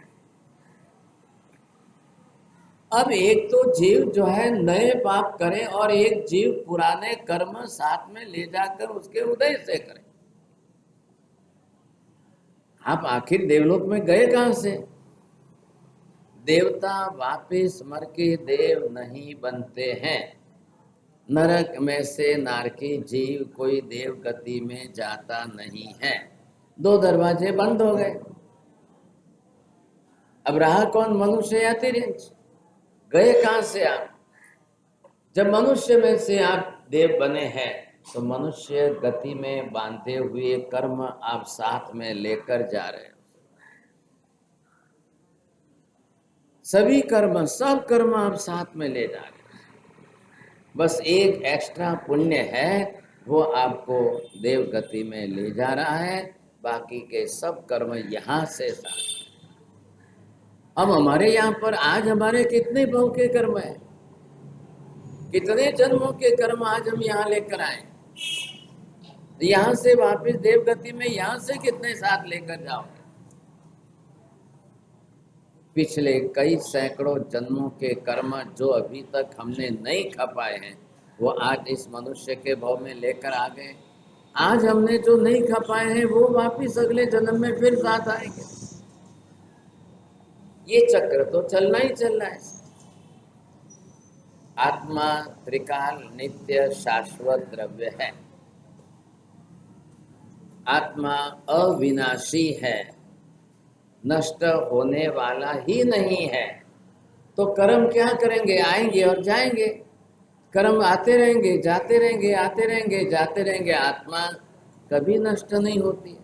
अब एक तो जीव जो है नए पाप करे और एक जीव पुराने कर्म साथ में ले जाकर उसके उदय से करे। आप आखिर देवलोक में गए कहां से? देवता वापिस मर के देव नहीं बनते हैं। नरक में से नारकी जीव कोई देव गति में जाता नहीं है। 2 दरवाजे बंद हो गए। अब रहा कौन, मनुष्य या तिर्यंच? गए कहां से आप? जब मनुष्य में से आप देव बने हैं तो मनुष्य गति में बांधे हुए कर्म आप साथ में लेकर जा रहे हो। सभी कर्म, सब कर्म आप साथ में ले जा रहे हो। बस एक एक्स्ट्रा पुण्य है, वो आपको देव गति में ले जा रहा है। बाकी के सब कर्म यहाँ से साथ। अब हमारे यहाँ पर आज हमारे कितने बहु के कर्म है, कितने जन्मों के कर्म आज हम यहाँ लेकर आए, यहाँ से वापस देवगति में यहाँ से कितने साथ लेकर जाओगे। पिछले कई सैकड़ों जन्मों के कर्म जो अभी तक हमने नहीं खपाए हैं वो आज इस मनुष्य के भाव में लेकर आ गए। आज हमने जो नहीं खपाए हैं वो वापिस अगले जन्म में फिर साथ आएंगे। ये चक्र तो चलना ही चलना है। आत्मा त्रिकाल नित्य शाश्वत द्रव्य है, आत्मा अविनाशी है, नष्ट होने वाला ही नहीं है। तो कर्म क्या करेंगे, आएंगे और जाएंगे। कर्म आते रहेंगे, जाते रहेंगे, आते रहेंगे, जाते रहेंगे। आत्मा कभी नष्ट नहीं होती।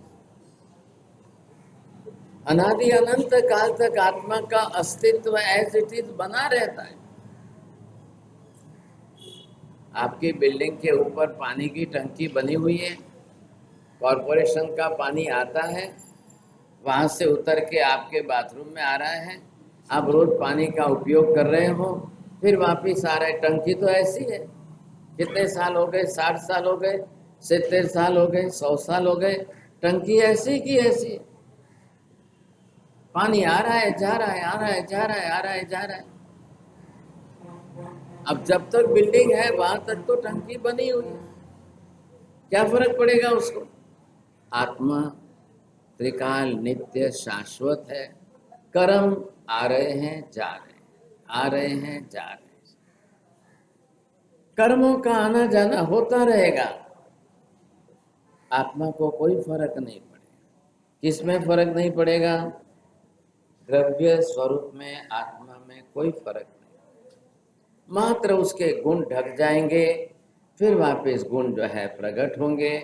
अनादि अनंत काल तक आत्मा का अस्तित्व एज इट इज बना रहता है। आपकी बिल्डिंग के ऊपर पानी की टंकी बनी हुई है, कॉरपोरेशन का पानी आता है, वहां से उतर के आपके बाथरूम में आ रहा है, आप रोज पानी का उपयोग कर रहे हो, फिर वापिस आ रहा है। टंकी तो ऐसी है। कितने साल हो गए, 60 साल हो गए, 70 साल हो गए, 100 साल हो गए, टंकी ऐसी की ऐसी है। पानी आ रहा है, जा रहा है, आ रहा है, जा रहा है, आ रहा है, जा रहा है। अब जब तक बिल्डिंग है वहां तक तो टंकी बनी हुई है, क्या फर्क पड़ेगा उसको। आत्मा त्रिकाल नित्य शाश्वत है। कर्म आ रहे हैं, जा रहे हैं, आ रहे हैं, जा रहे हैं। कर्मों का आना जाना होता रहेगा। आत्मा को कोई फर्क नहीं पड़ेगा। किसमें फर्क नहीं पड़ेगा? द्रव्य स्वरूप में आत्मा में कोई फर्क नहीं। मात्र उसके गुण ढक जाएंगे, फिर वापस गुण जो है प्रकट होंगे,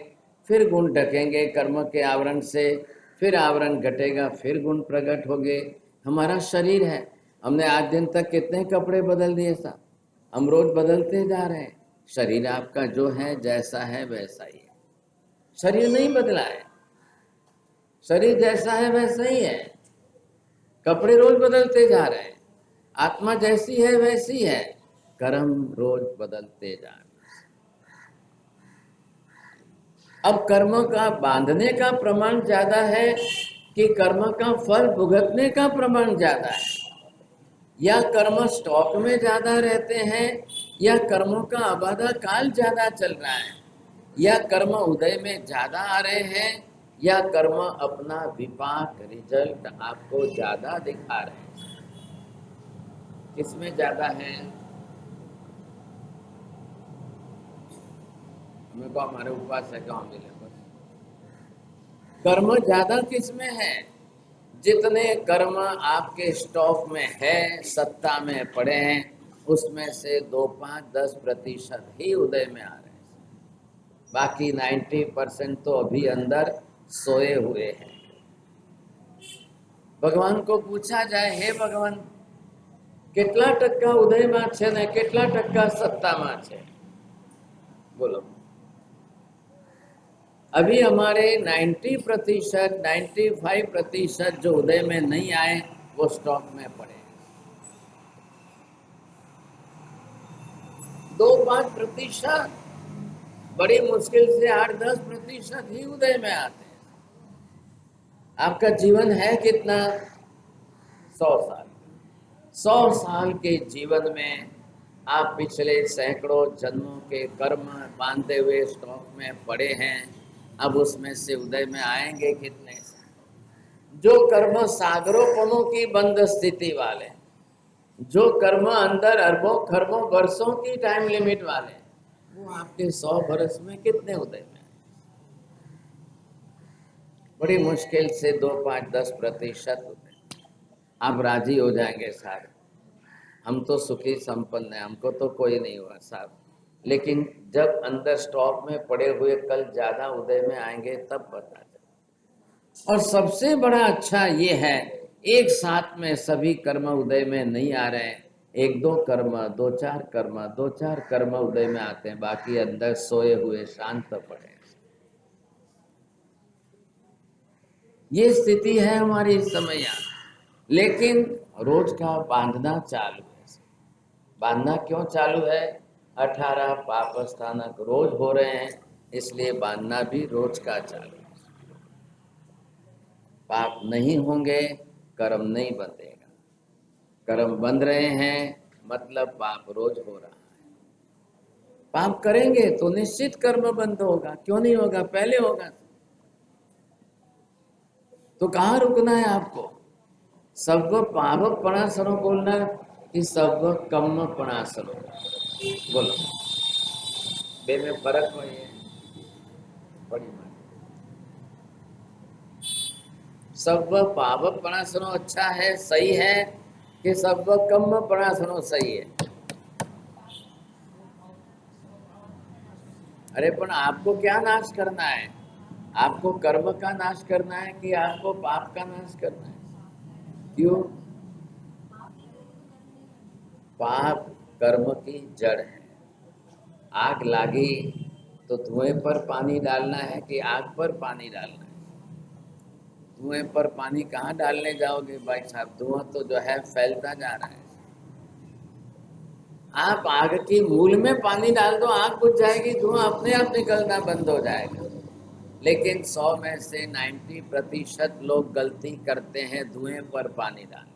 फिर गुण ढकेंगे कर्म के आवरण से, फिर आवरण घटेगा, फिर गुण प्रकट होंगे। हमारा शरीर है, हमने आज दिन तक कितने कपड़े बदल दिए साहब, हम रोज बदलते जा रहे हैं। शरीर आपका जो है जैसा है वैसा ही है, शरीर नहीं बदला है, शरीर जैसा है वैसा ही है। कपड़े रोज बदलते जा रहे हैं, आत्मा जैसी है वैसी है, कर्म रोज बदलते जा रहे हैं। अब कर्म का बांधने का प्रमाण ज्यादा है कि कर्म का फल भुगतने का प्रमाण ज्यादा है, या कर्म स्टॉक में ज्यादा रहते हैं, या कर्मों का आबादा काल ज्यादा चल रहा है, या कर्म उदय में ज्यादा आ रहे हैं, या कर्म अपना विपाक रिजल्ट आपको ज्यादा दिखा रहे हैं। किसमें ज्यादा है? मेरे को हमारे उपवास है गाँव मिले कर्म ज्यादा किसमें है? जितने कर्म आपके स्टॉक में है, सत्ता में पड़े हैं, उसमें से 2, 5, 10% ही उदय में आ रहे हैं। बाकी 90% तो अभी अंदर सोए हुए हैं। भगवान को पूछा जाए, हे भगवान કેટલા ટકા ઉદયમાં છે ને કેટલા ટકા સત્તામાં છે? बोलो। अभी हमारे 90%, 95% जो उदय में नहीं आए वो स्टॉक में पड़े। 2-5% बड़ी मुश्किल से 8-10% ही उदय में आते हैं। आपका जीवन है कितना? 100 साल। 100 साल के जीवन में आप पिछले सैकड़ों जन्मों के कर्म बांधे हुए स्टॉक में पड़े हैं। अब उसमें से उदय में आएंगे कितने? जो कर्म सागरोपनों की बंद स्थिति वाले, जो कर्म अंदर अरबों खरबों वर्षों की टाइम लिमिट वाले, वो आपके 100 वर्ष में कितने उदय में? बड़ी मुश्किल से 2, 5, 10% उदय। आप राजी हो जाएंगे साहब, हम तो सुखी संपन्न है, हमको तो कोई नहीं हुआ साहब। लेकिन जब अंदर स्टॉक में पड़े हुए कल ज्यादा उदय में आएंगे तब पता चले। और सबसे बड़ा अच्छा ये है, एक साथ में सभी कर्म उदय में नहीं आ रहे हैं। 1-2 कर्म, 2-4 कर्म, 2-4 कर्म उदय में आते हैं, बाकी अंदर सोए हुए शांत पड़े। ये स्थिति है हमारी इस समय यहाँ। लेकिन रोज का बांधना चालू है। बांधना क्यों चालू है? 18 पाप स्थानक रोज हो रहे हैं, इसलिए बांधना भी रोज का चालू है। पाप नहीं होंगे, कर्म नहीं बंधेगा। कर्म बंध रहे हैं, मतलब पाप रोज हो रहा है। पाप करेंगे तो निश्चित कर्म बंद होगा, क्यों नहीं होगा? पहले होगा। तो कहाँ रुकना है आपको? सबको पाप पणासनो बोलना कि सबको कम पणासनो बोलो? बे में फर्क हो ये बड़ी बात। सब पाप पणासनो अच्छा है, सही है, कि सब कम पणासनो सही है? अरे पण आपको क्या नाश करना है? आपको कर्म का नाश करना है कि आपको पाप का नाश करना है? क्यों? पाप कर्म की जड़ है। आग लागी तो धुएं पर पानी डालना है कि आग पर पानी डालना है? धुएं पर पानी कहाँ डालने जाओगे भाई साहब? धुआं तो जो है फैलता जा रहा है। आप आग की मूल में पानी डाल दो, आग बुझ जाएगी, धुआं अपने आप निकलना बंद हो जाएगा। लेकिन 100 में से 90% लोग गलती करते हैं धुएं पर पानी डालने।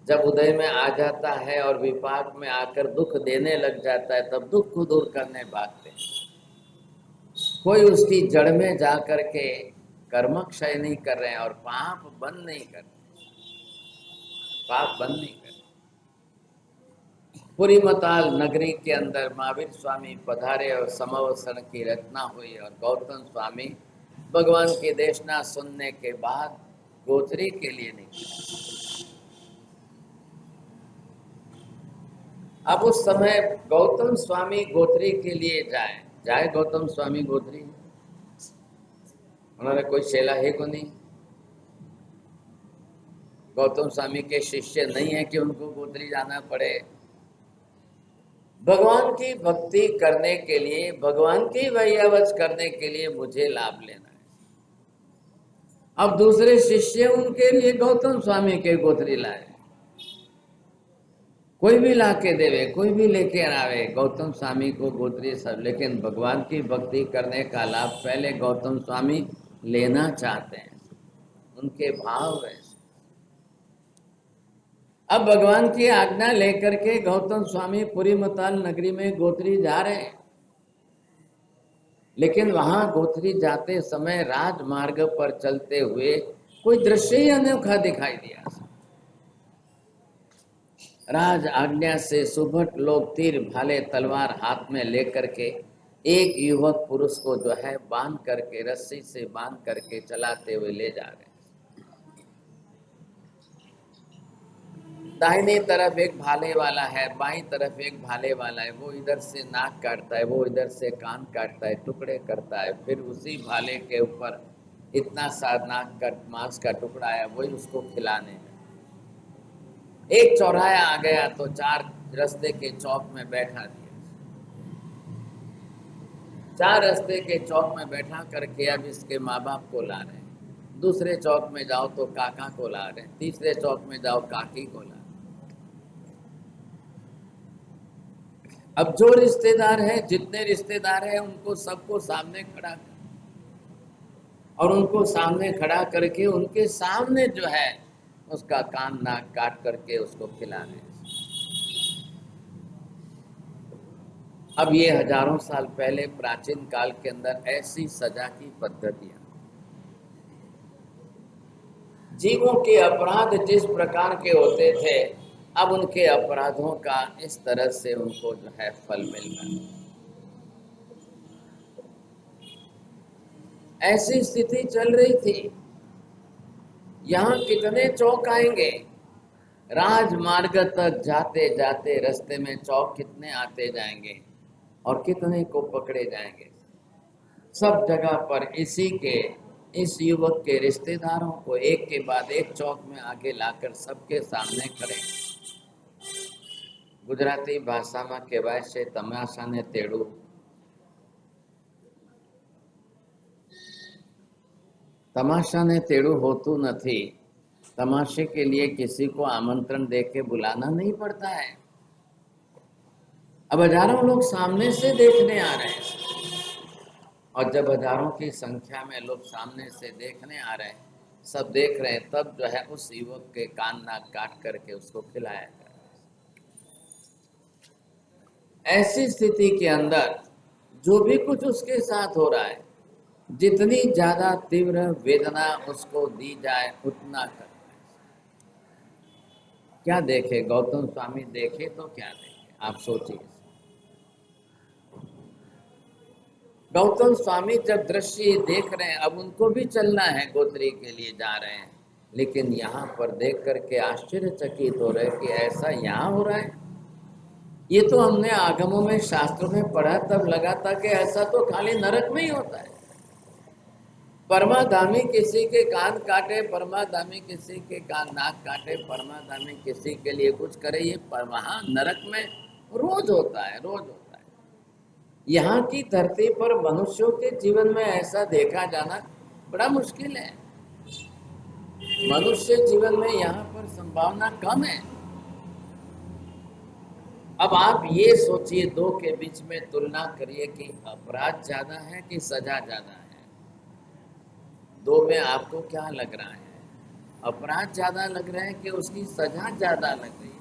जब उदय में आ जाता है और विपाक में आकर दुख देने लग जाता है, तब दुख को दूर करने भागते हैं। कोई उसकी जड़ में जा करके कर्म क्षय नहीं कर रहे हैं और पाप बंद नहीं कर रहे। पाप बंद नहीं कर रहे। पूरी मताल नगरी के अंदर महावीर स्वामी पधारे और समवसन की रचना हुई और गौतम स्वामी भगवान की देशना सुनने के बाद गोत्री के लिए निकले। अब उस समय गौतम स्वामी गोत्री के लिए जाए गौतम स्वामी गोत्री, उन्होंने कोई शेला है को नहीं। गौतम स्वामी के शिष्य नहीं है कि उनको गोत्री जाना पड़े। भगवान की भक्ति करने के लिए, भगवान की वैयावच करने के लिए मुझे लाभ लेना है। अब दूसरे शिष्य उनके लिए गौतम स्वामी के गोत्री लाए। कोई भी ला के देवे, कोई भी लेके आवे गौतम स्वामी को गोत्री सब, लेकिन भगवान की भक्ति करने का लाभ पहले गौतम स्वामी लेना चाहते हैं। उनके भाव वैसे। अब भगवान की आज्ञा लेकर के गौतम स्वामी पुरी मताल नगरी में गोत्री जा रहे हैं। लेकिन वहां गोत्री जाते समय राजमार्ग पर चलते हुए कोई दृश्य ही अनोखा दिखाई दिया। राज आज्ञा से सुभट लोग तीर भाले तलवार हाथ में लेकर के एक युवक पुरुष को जो है बांध करके, रस्सी से बांध करके चलाते हुए ले जा रहे हैं। दाहिनी तरफ एक भाले वाला है, बाईं तरफ एक भाले वाला है। वो इधर से नाक काटता है, वो इधर से कान काटता है, टुकड़े करता है। फिर उसी भाले के ऊपर इतना सा नाक का मांस का टुकड़ा है, वही उसको खिलाने है। एक चौराहा आ गया तो 4 रास्ते के चौक में बैठा दिया। 4 रास्ते के चौक में बैठा करके अब इसके माँ बाप को ला रहे हैं। दूसरे चौक में जाओ तो काका को ला रहे हैं, तीसरे चौक में जाओ काकी को ला रहे हैं। अब जो रिश्तेदार है, जितने रिश्तेदार हैं, उनको सबको सामने खड़ा कर और उनको सामने खड़ा करके उनके सामने जो है उसका कान नाक काट करके उसको खिला रहे हैं। अब ये हजारों साल पहले प्राचीन काल के अंदर ऐसी सजा की पद्धतियां, जीवों के अपराध जिस प्रकार के होते थे, अब उनके अपराधों का इस तरह से उनको जो है फल मिल रहा है। ऐसी स्थिति चल रही थी। यहाँ कितने चौक आएंगे? राजमार्ग तक जाते जाते रास्ते में चौक कितने आते जाएंगे और कितने को पकड़े जाएंगे। सब जगह पर इस युवक के रिश्तेदारों को एक के बाद एक चौक में आगे लाकर सबके सामने खड़े। गुजराती भाषाમાં કહેવાય છે તમાશાને તેડું। तमाशा ने तेड़ू होतू નથી। तमाशे के लिए किसी को आमंत्रण दे के बुलाना नहीं पड़ता है। अब हजारों लोग सामने से देखने आ रहे हैं, और जब हजारों की संख्या में लोग सामने से देखने आ रहे हैं, सब देख रहे हैं, तब जो है उस युवक के कान नाक काट करके उसको खिलाया जाए। ऐसी स्थिति के अंदर जो भी कुछ उसके साथ हो रहा है, जितनी ज्यादा तीव्र वेदना उसको दी जाए उतना कर। क्या देखे गौतम स्वामी, देखे तो क्या देखे, आप सोचिए। गौतम स्वामी जब दृश्य देख रहे हैं, अब उनको भी चलना है, गोत्री के लिए जा रहे हैं, लेकिन यहाँ पर देख करके आश्चर्यचकित हो रहे कि ऐसा यहाँ हो रहा है। ये तो हमने आगमों में, शास्त्रों में पढ़ा, तब लगा था कि ऐसा तो खाली नरक में ही होता है। परमाधामी किसी के कान काटे, परमाधामी किसी के कान नाक काटे, परमाधामी किसी के लिए कुछ करे, ये वहाँ नरक में रोज होता है, रोज होता है। यहाँ की धरती पर मनुष्यों के जीवन में ऐसा देखा जाना बड़ा मुश्किल है। मनुष्य जीवन में यहाँ पर संभावना कम है। अब आप ये सोचिए, दो के बीच में तुलना करिए कि अपराध ज्यादा है कि सजा ज्यादा है। दो में आपको क्या लग रहा है? अपराध ज्यादा लग रहा है कि उसकी सजा ज्यादा लग रही है?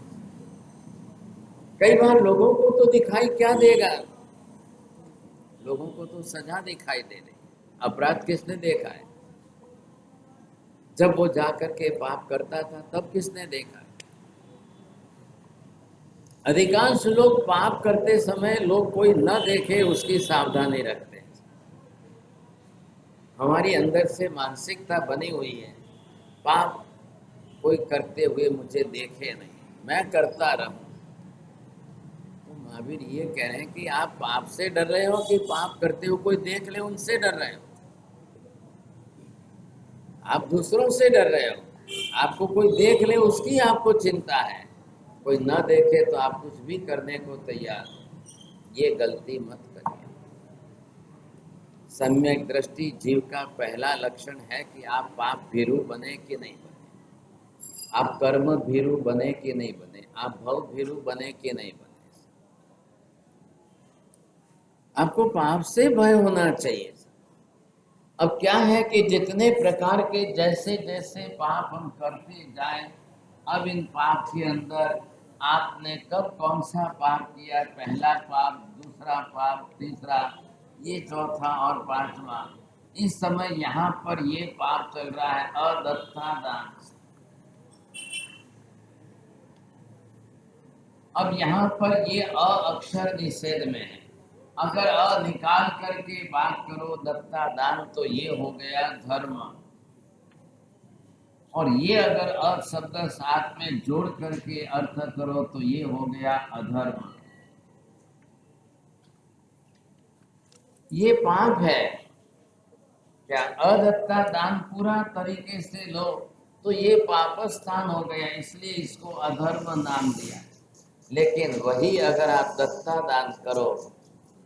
कई बार लोगों को तो दिखाई क्या देगा, लोगों को तो सजा दिखाई दे रही, अपराध किसने देखा है? जब वो जाकर के पाप करता था तब किसने देखा? अधिकांश लोग पाप करते समय लोग कोई न देखे उसकी सावधानी रखते हैं। हमारी अंदर से मानसिकता बनी हुई है, पाप कोई करते हुए मुझे देखे नहीं, मैं करता रहूं। तो महावीर ये कह रहे हैं कि आप पाप से डर रहे हो कि पाप करते हुए कोई देख ले उनसे डर रहे हो? आप दूसरों से डर रहे हो, आपको कोई देख ले उसकी आपको चिंता है, कोई ना देखे तो आप कुछ भी करने को तैयार। ये गलती मत करिए। सम्यक दृष्टि जीव का पहला लक्षण है कि आप पाप भीरू बने कि नहीं बने, आप कर्म भीरू बने कि नहीं बने, आप भव भीरू बने कि नहीं बने। आपको पाप से भय होना चाहिए। अब क्या है कि जितने प्रकार के जैसे जैसे पाप हम करते जाएं, अब इन पाप के अंदर आपने कब कौन सा पाप किया, पहला पाप, दूसरा पाप, तीसरा, ये चौथा और पांचवा, इस समय यहाँ पर ये पाप चल रहा है अदत्ता दान। अब यहाँ पर ये अ अक्षर निषेध में है। अगर अ निकाल करके बात करो दत्ता दान तो ये हो गया धर्म, और ये अगर अ शब्द साथ में जोड़ करके अर्थ करो तो ये हो गया अधर्म। ये पाप है क्या? अदत्ता दान पूरा तरीके से लो तो ये पाप स्थान हो गया, इसलिए इसको अधर्म नाम दिया। लेकिन वही अगर आप दत्ता दान करो,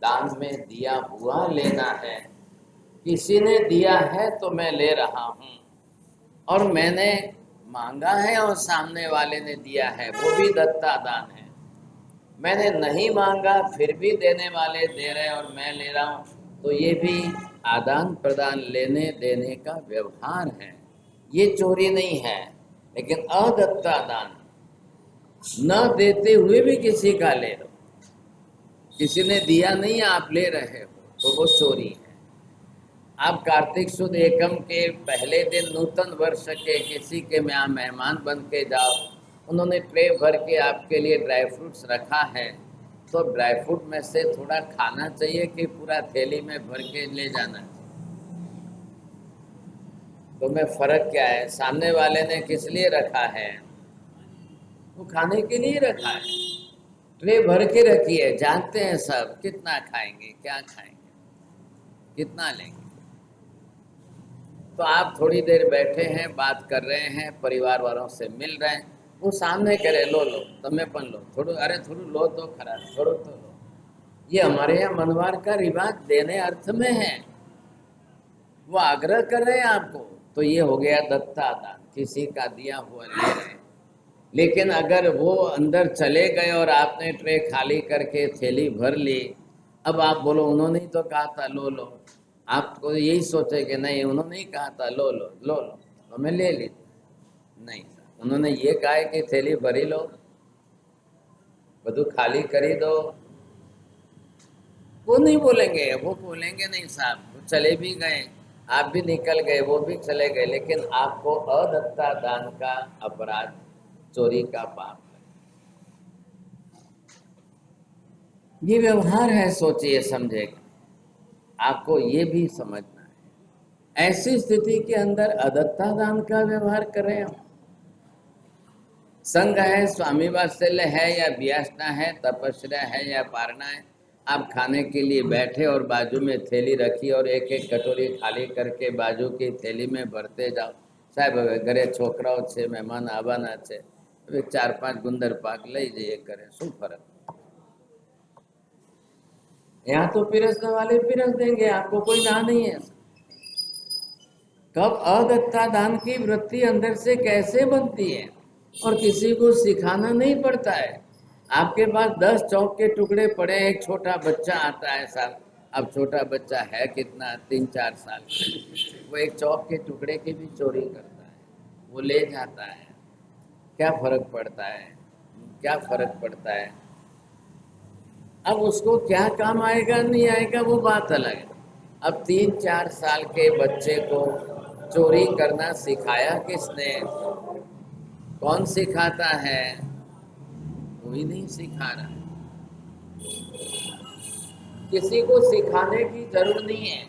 दान में दिया हुआ लेना है, किसी ने दिया है तो मैं ले रहा हूँ, और मैंने मांगा है और सामने वाले ने दिया है, वो भी दत्ता दान है। मैंने नहीं मांगा फिर भी देने वाले दे रहे और मैं ले रहा हूँ, तो ये भी आदान प्रदान, लेने देने का व्यवहार है, ये चोरी नहीं है। लेकिन अदत्ता दान, न देते हुए भी किसी का ले लो, किसी ने दिया नहीं आप ले रहे हो, तो वो चोरी है। आप कार्तिक शुद्ध एकम के पहले दिन नूतन वर्ष के किसी के यहाँ मेहमान बन के जाओ, उन्होंने ट्रे भर के आपके लिए ड्राई फ्रूट्स रखा है, तो ड्राई फ्रूट में से थोड़ा खाना चाहिए कि पूरा थैली में भर के ले जाना चाहिए? तो में फर्क क्या है? सामने वाले ने किस लिए रखा है? वो खाने के लिए रखा है, ट्रे भर के रखी है, जानते हैं सब कितना खाएंगे, क्या खाएंगे, कितना लेंगे। तो आप थोड़ी देर बैठे हैं, बात कर रहे हैं, परिवार वालों से मिल रहे हैं, वो सामने करे लो लो तमें पण लो, थोड़ो, अरे थोड़ो लो तो खरा, थोड़ो तो लो। ये हमारे यहाँ मनवार का रिवाज देने अर्थ में है, वो आग्रह कर रहे हैं आपको तो ये हो गया दत्ता दान, किसी का दिया हुआ ले रहे। लेकिन अगर वो अंदर चले गए और आपने ट्रे खाली करके थैली भर ली, अब आप बोलो उन्होंने ही तो कहा था लो लो, आपको यही सोचे कि नहीं उन्होंने ही कहा था लो लो लो लो, तो मैं ले ली। नहीं, उन्होंने ये कहा है कि थैली भरी लो, બધું खाली करी दो, वो नहीं बोलेंगे। वो बोलेंगे नहीं साहब, वो चले भी गए, आप भी निकल गए, वो भी चले गए, लेकिन आपको अदत्ता दान का अपराध, चोरी का पाप है। ये व्यवहार है, सोचिए समझेगा, आपको ये भी समझना है। ऐसी स्थिति के अंदर अदत्ता दान का व्यवहार करें हम। संग है, स्वामी वात्सल्य है, या व्यासना है, तपस्या है, या पारना है, आप खाने के लिए बैठे और बाजू में थैली रखी और एक एक कटोरी खाली करके बाजू की थैली में भरते जाओ। साहब હવે ઘરે છોકરાઓ છે, મહેમાન આવવાના છે, હવે 4-5 ગુંદર પાક લઈ જઈએ કરે, શું ફરક? यहाँ तो पिरसने वाले पिरस देंगे, आपको कोई ना नहीं है। कब अदत्ता दान की वृत्ति अंदर से कैसे बनती है, और किसी को सिखाना नहीं पड़ता है। आपके पास 10 चौक के टुकड़े पड़े, एक छोटा बच्चा आता है साहब, अब छोटा बच्चा है कितना, 3-4 साल, वो एक चौक के टुकड़े की भी चोरी करता है, वो ले जाता है, क्या फर्क पड़ता है? क्या फर्क पड़ता है? अब उसको क्या काम आएगा नहीं आएगा वो बात अलग है। अब 3-4 साल के बच्चे को चोरी करना सिखाया किसने? कौन सिखाता है? कोई नहीं सिखा रहा। किसी को सिखाने की जरूरत नहीं है।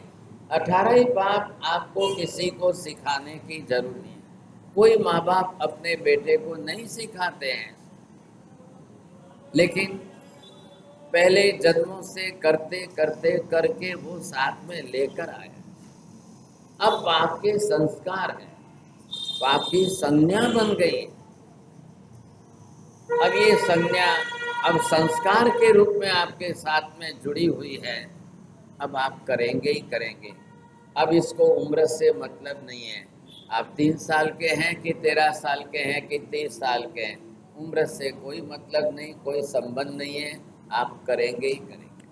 18 ही पाप आपको किसी को सिखाने की जरूरत नहीं है। कोई माँ बाप अपने बेटे को नहीं सिखाते हैं, लेकिन पहले जन्मों से करते करते करके वो साथ में लेकर आया। अब पाप के संस्कार हैं, पाप की संज्ञा बन गई। अब ये संज्ञा अब संस्कार के रूप में आपके साथ में जुड़ी हुई है, अब आप करेंगे ही करेंगे। अब इसको उम्र से मतलब नहीं है, आप 3 साल के हैं कि 13 साल के हैं कि 30 साल के हैं, उम्र से कोई मतलब नहीं, कोई संबंध नहीं है, आप करेंगे ही करेंगे।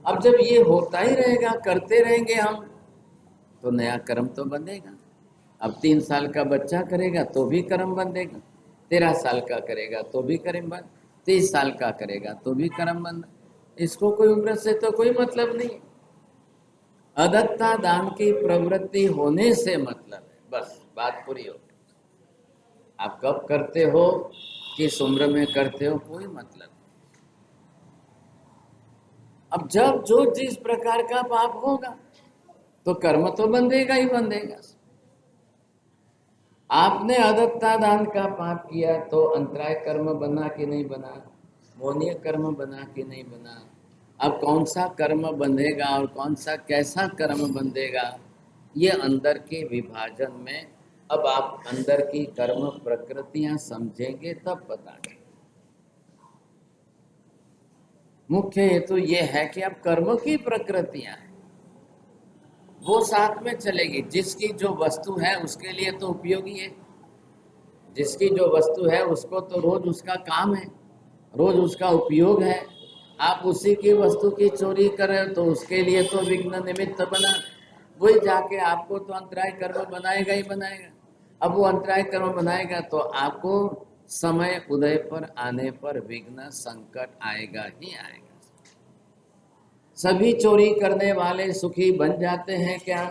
अब जब ये होता ही रहेगा, करते रहेंगे हम, तो नया कर्म तो बंधेगा। अब 3 साल का बच्चा करेगा तो भी कर्म बंधेगा, 13 साल का करेगा तो भी कर्म बंध, 30 साल का करेगा तो भी कर्म बंध। इसको कोई उम्र से तो कोई मतलब नहीं। अदत्ता दान की प्रवृत्ति होने से मतलब है, बस बात पूरी हो। आप कब करते हो, किस उम्र में करते हो, कोई मतलब नहीं। अब जब जो जिस प्रकार का पाप होगा तो कर्म तो बंधेगा ही बंधेगा। आपने अदत्ता दान का पाप किया तो अंतराय कर्म बना कि नहीं बना, मोनीय कर्म बना कि नहीं बना। अब कौन सा कर्म बंधेगा और कौन सा कैसा कर्म बंधेगा, ये अंदर के विभाजन में अब आप अंदर की कर्म प्रकृतियां समझेंगे तब पता चलेगा। मुख्य हेतु ये है कि अब कर्म की प्रकृतियां हैं, वो साथ में चलेगी। जिसकी जो वस्तु है उसके लिए तो उपयोगी है, जिसकी जो वस्तु है उसको तो रोज उसका काम है, रोज उसका उपयोग है। आप उसी की वस्तु की चोरी करें तो उसके लिए तो विघ्न निमित्त बना, वही जाके आपको तो अंतराय कर्म बनाएगा ही बनाएगा। अब वो अंतराय कर्म बनाएगा तो आपको समय उदय पर आने पर विघ्न संकट आएगा ही आएगा। सभी चोरी करने वाले सुखी बन जाते हैं क्या?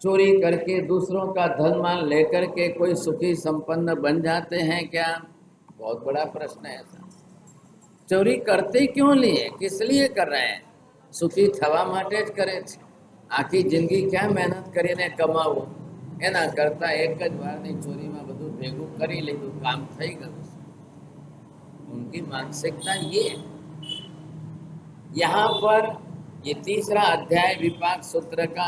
चोरी करके दूसरों का धन माल लेकर के कोई सुखी संपन्न बन जाते हैं क्या? बहुत बड़ा प्रश्न है ऐसा। चोरी करते क्यों लिए, किस लिए कर रहे हैं? सुखी थवा माटे ज करे छे। आखी जिंदगी क्या मेहनत કરીને कमाવો, એના કરતા એક જ વારની ચોરીમાં બધું ભેગું કરી લીધું, કામ થઈ ગયું। उनकी मानसिकता ये है। यहाँ पर ये तीसरा अध्याय विपाक सूत्र का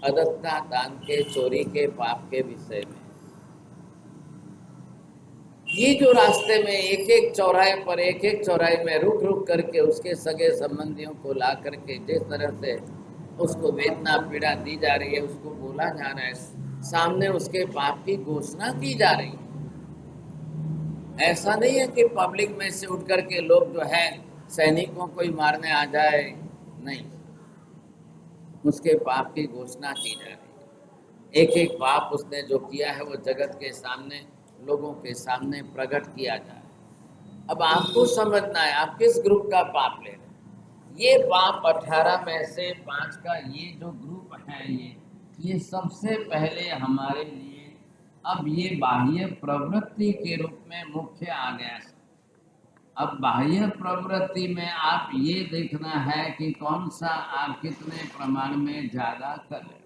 अदत्ता दान के चोरी के पाप के विषय में। ये जो रास्ते में एक एक चौराहे पर, एक एक चौराहे में रुक रुक करके उसके सगे संबंधियों को ला करके जिस तरह से उसको वेदना पीड़ा दी जा रही है, उसको बोला जा रहा है, सामने उसके पाप की घोषणा की जा रही है। ऐसा नहीं है कि पब्लिक में से उठ करके लोग जो है सैनिकों को ही मारने आ जाए, नहीं, उसके पाप की घोषणा की जा रही है। एक एक पाप उसने जो किया है वो जगत के सामने, लोगों के सामने प्रकट किया जा रहा है। अब आपको समझना है आप किस ग्रुप का पाप ले रहे हैं। ये पाप 18 में से 5 का ये जो ग्रुप है, ये सबसे पहले हमारे लिए अब ये बाह्य प्रवृत्ति के रूप में मुख्य आ गया है। अब बाह्य प्रवृत्ति में आप ये देखना है कि कौन सा आप कितने प्रमाण में ज्यादा कर रहे हो।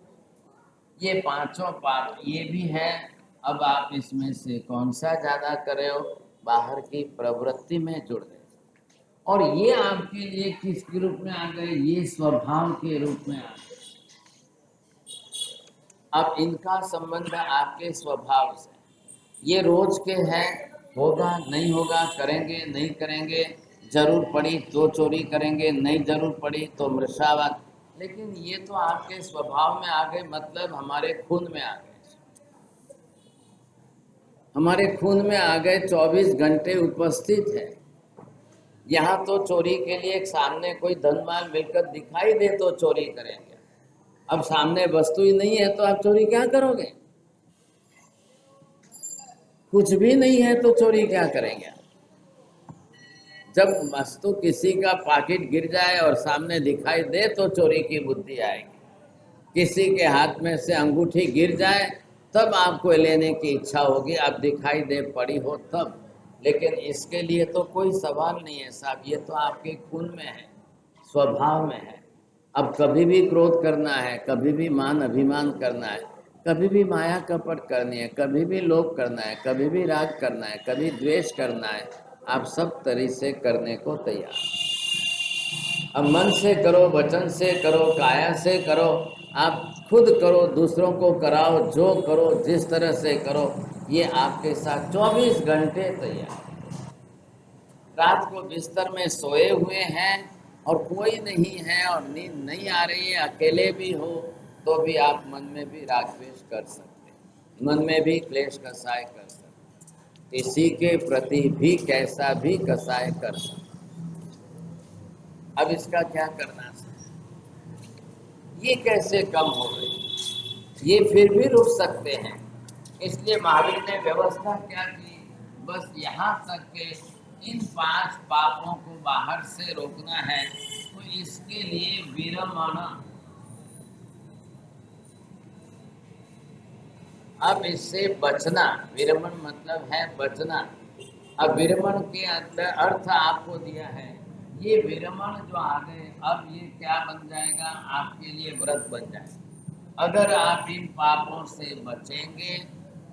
ये पांचों पाप ये भी है, अब आप इसमें से कौन सा ज्यादा कर रहे हो, बाहर की प्रवृत्ति में जुड़ गए। और ये आपके लिए किस के रूप में आ गए, ये स्वभाव के रूप में आ गए। अब इनका संबंध आपके स्वभाव से, ये रोज के हैं, होगा नहीं होगा, करेंगे नहीं करेंगे, जरूर पड़ी तो चोरी करेंगे, नहीं जरूर पड़ी तो मृषावाद, लेकिन ये तो आपके स्वभाव में आ गए, मतलब हमारे खून में आ गए। हमारे खून में आ गए, 24 घंटे उपस्थित है। यहाँ तो चोरी के लिए एक सामने कोई धनमाल मिलकर दिखाई दे तो चोरी करेंगे। अब सामने वस्तु ही नहीं है तो आप चोरी क्या करोगे? कुछ भी नहीं है तो चोरी क्या करेंगे? जब वस्तु किसी का पाकिट गिर जाए और सामने दिखाई दे तो चोरी की बुद्धि आएगी। किसी के हाथ में से अंगूठी गिर जाए तब आपको लेने की इच्छा होगी, आप दिखाई दे पड़ी हो तब। लेकिन इसके लिए तो कोई सवाल नहीं है साहब, ये तो आपके खून में है, स्वभाव में है। अब कभी भी क्रोध करना है, कभी भी मान अभिमान करना है, कभी भी माया कपट करनी है, कभी भी लोभ करना है, कभी भी राग करना है, कभी द्वेष करना है, आप सब तरह से करने को तैयार। अब मन से करो, वचन से करो, काया से करो, आप खुद करो, दूसरों को कराओ, जो करो जिस तरह से करो, ये आपके साथ 24 घंटे तैयार। रात को बिस्तर में सोए हुए हैं और कोई नहीं है और नींद नहीं आ रही है, अकेले भी हो तो भी आप मन में भी राग द्वेष कर सकते हैं, मन में भी क्लेश कसाय कर सकते हैं, किसी के प्रति भी कैसा भी कसाय कर सकते हैं। अब इसका क्या करना है? ये कैसे कम हो गई? ये फिर भी रुक सकते हैं, इसलिए महावीर ने व्यवस्था क्या की, बस यहाँ तक के इन 5 पापों को बाहर से रोकना है, तो इसके लिए विरमण। अब इससे बचना, विरमण मतलब है बचना। अब विरमण के अंदर अर्थ आपको दिया है, ये विरमण जो आ गए, अब ये क्या बन जाएगा, आपके लिए व्रत बन जाएगा। अगर आप इन पापों से बचेंगे,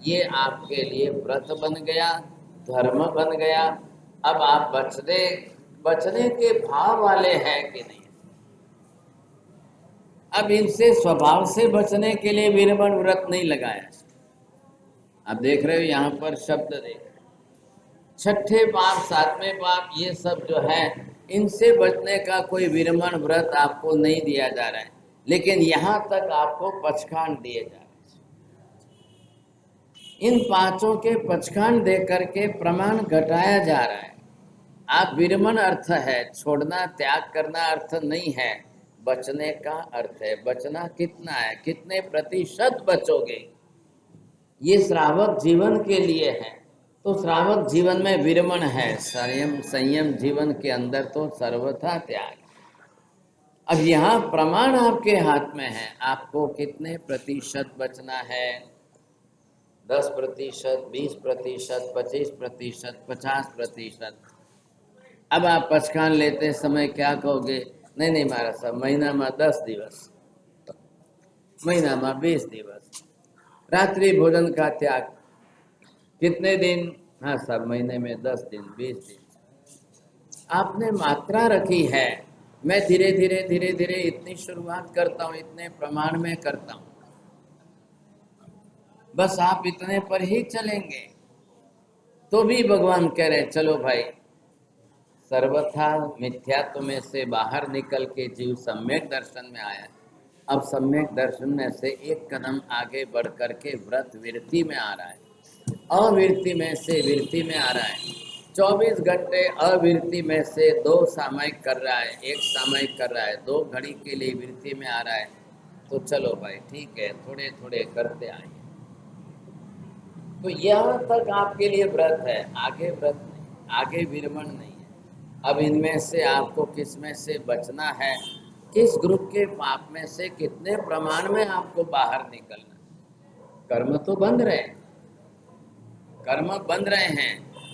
ये आपके लिए व्रत बन गया, धर्म बन गया। अब आप बचने के भाव वाले हैं कि नहीं? अब इनसे स्वभाव से बचने के लिए विरमण व्रत नहीं लगाया। आप देख रहे हो यहाँ पर शब्द देख, छठे पाप, 7वें पाप, ये सब जो है इनसे बचने का कोई विरमण व्रत आपको नहीं दिया जा रहा है, लेकिन यहाँ तक आपको पचखांड दिए जा रहे हैं। इन 5 के पचखांड दे करके प्रमाण घटाया जा रहा है। आप विरमण अर्थ है छोड़ना, त्याग करना अर्थ नहीं है, बचने का अर्थ है। बचना कितना है, कितने प्रतिशत बचोगे, ये श्रावक जीवन के लिए है। तो श्रावक जीवन में विरमण है, संयम जीवन के अंदर तो सर्वथा त्याग। अब यहाँ प्रमाण आपके हाथ में है, आपको कितने प्रतिशत बचना है, 10%, 20%, 25%, 50%। अब आप पचखान लेते समय क्या कहोगे, नहीं नहीं महाराज साहब, महीना में 10 दिवस, महीना में 20 दिवस, रात्रि भोजन का त्याग कितने दिन, हाँ साहब महीने में 10 दिन, 20 दिन। आपने मात्रा रखी है, मैं धीरे धीरे धीरे धीरे इतनी शुरुआत करता हूँ, इतने प्रमाण में करता हूँ, बस आप इतने पर ही चलेंगे। तो भी भगवान कह रहे चलो भाई, सर्वथा मिथ्यात्व में से बाहर निकल के जीव सम्यक दर्शन में आया, अब सम्यक दर्शन में से एक कदम आगे बढ़ करके व्रत वृत्ति में आ रहा है, अवृत्ति में से वृत्ति में आ रहा है। 24 घंटे अवृत्ति में से 2 सामयिक कर रहा है, 1 सामयिक कर रहा है, 2 घड़ी के लिए वृत्ति में आ रहा है। तो चलो भाई ठीक है, थोड़े थोड़े करते आएंगे। तो यहाँ तक आपके लिए व्रत है, आगे व्रत नहीं, आगे विरमण नहीं है। अब इनमें से आपको किस में से बचना है, किस ग्रुप के पाप में से कितने प्रमाण में आपको बाहर निकलना। कर्म तो बंध रहे हैं, कर्म बंध रहे हैं,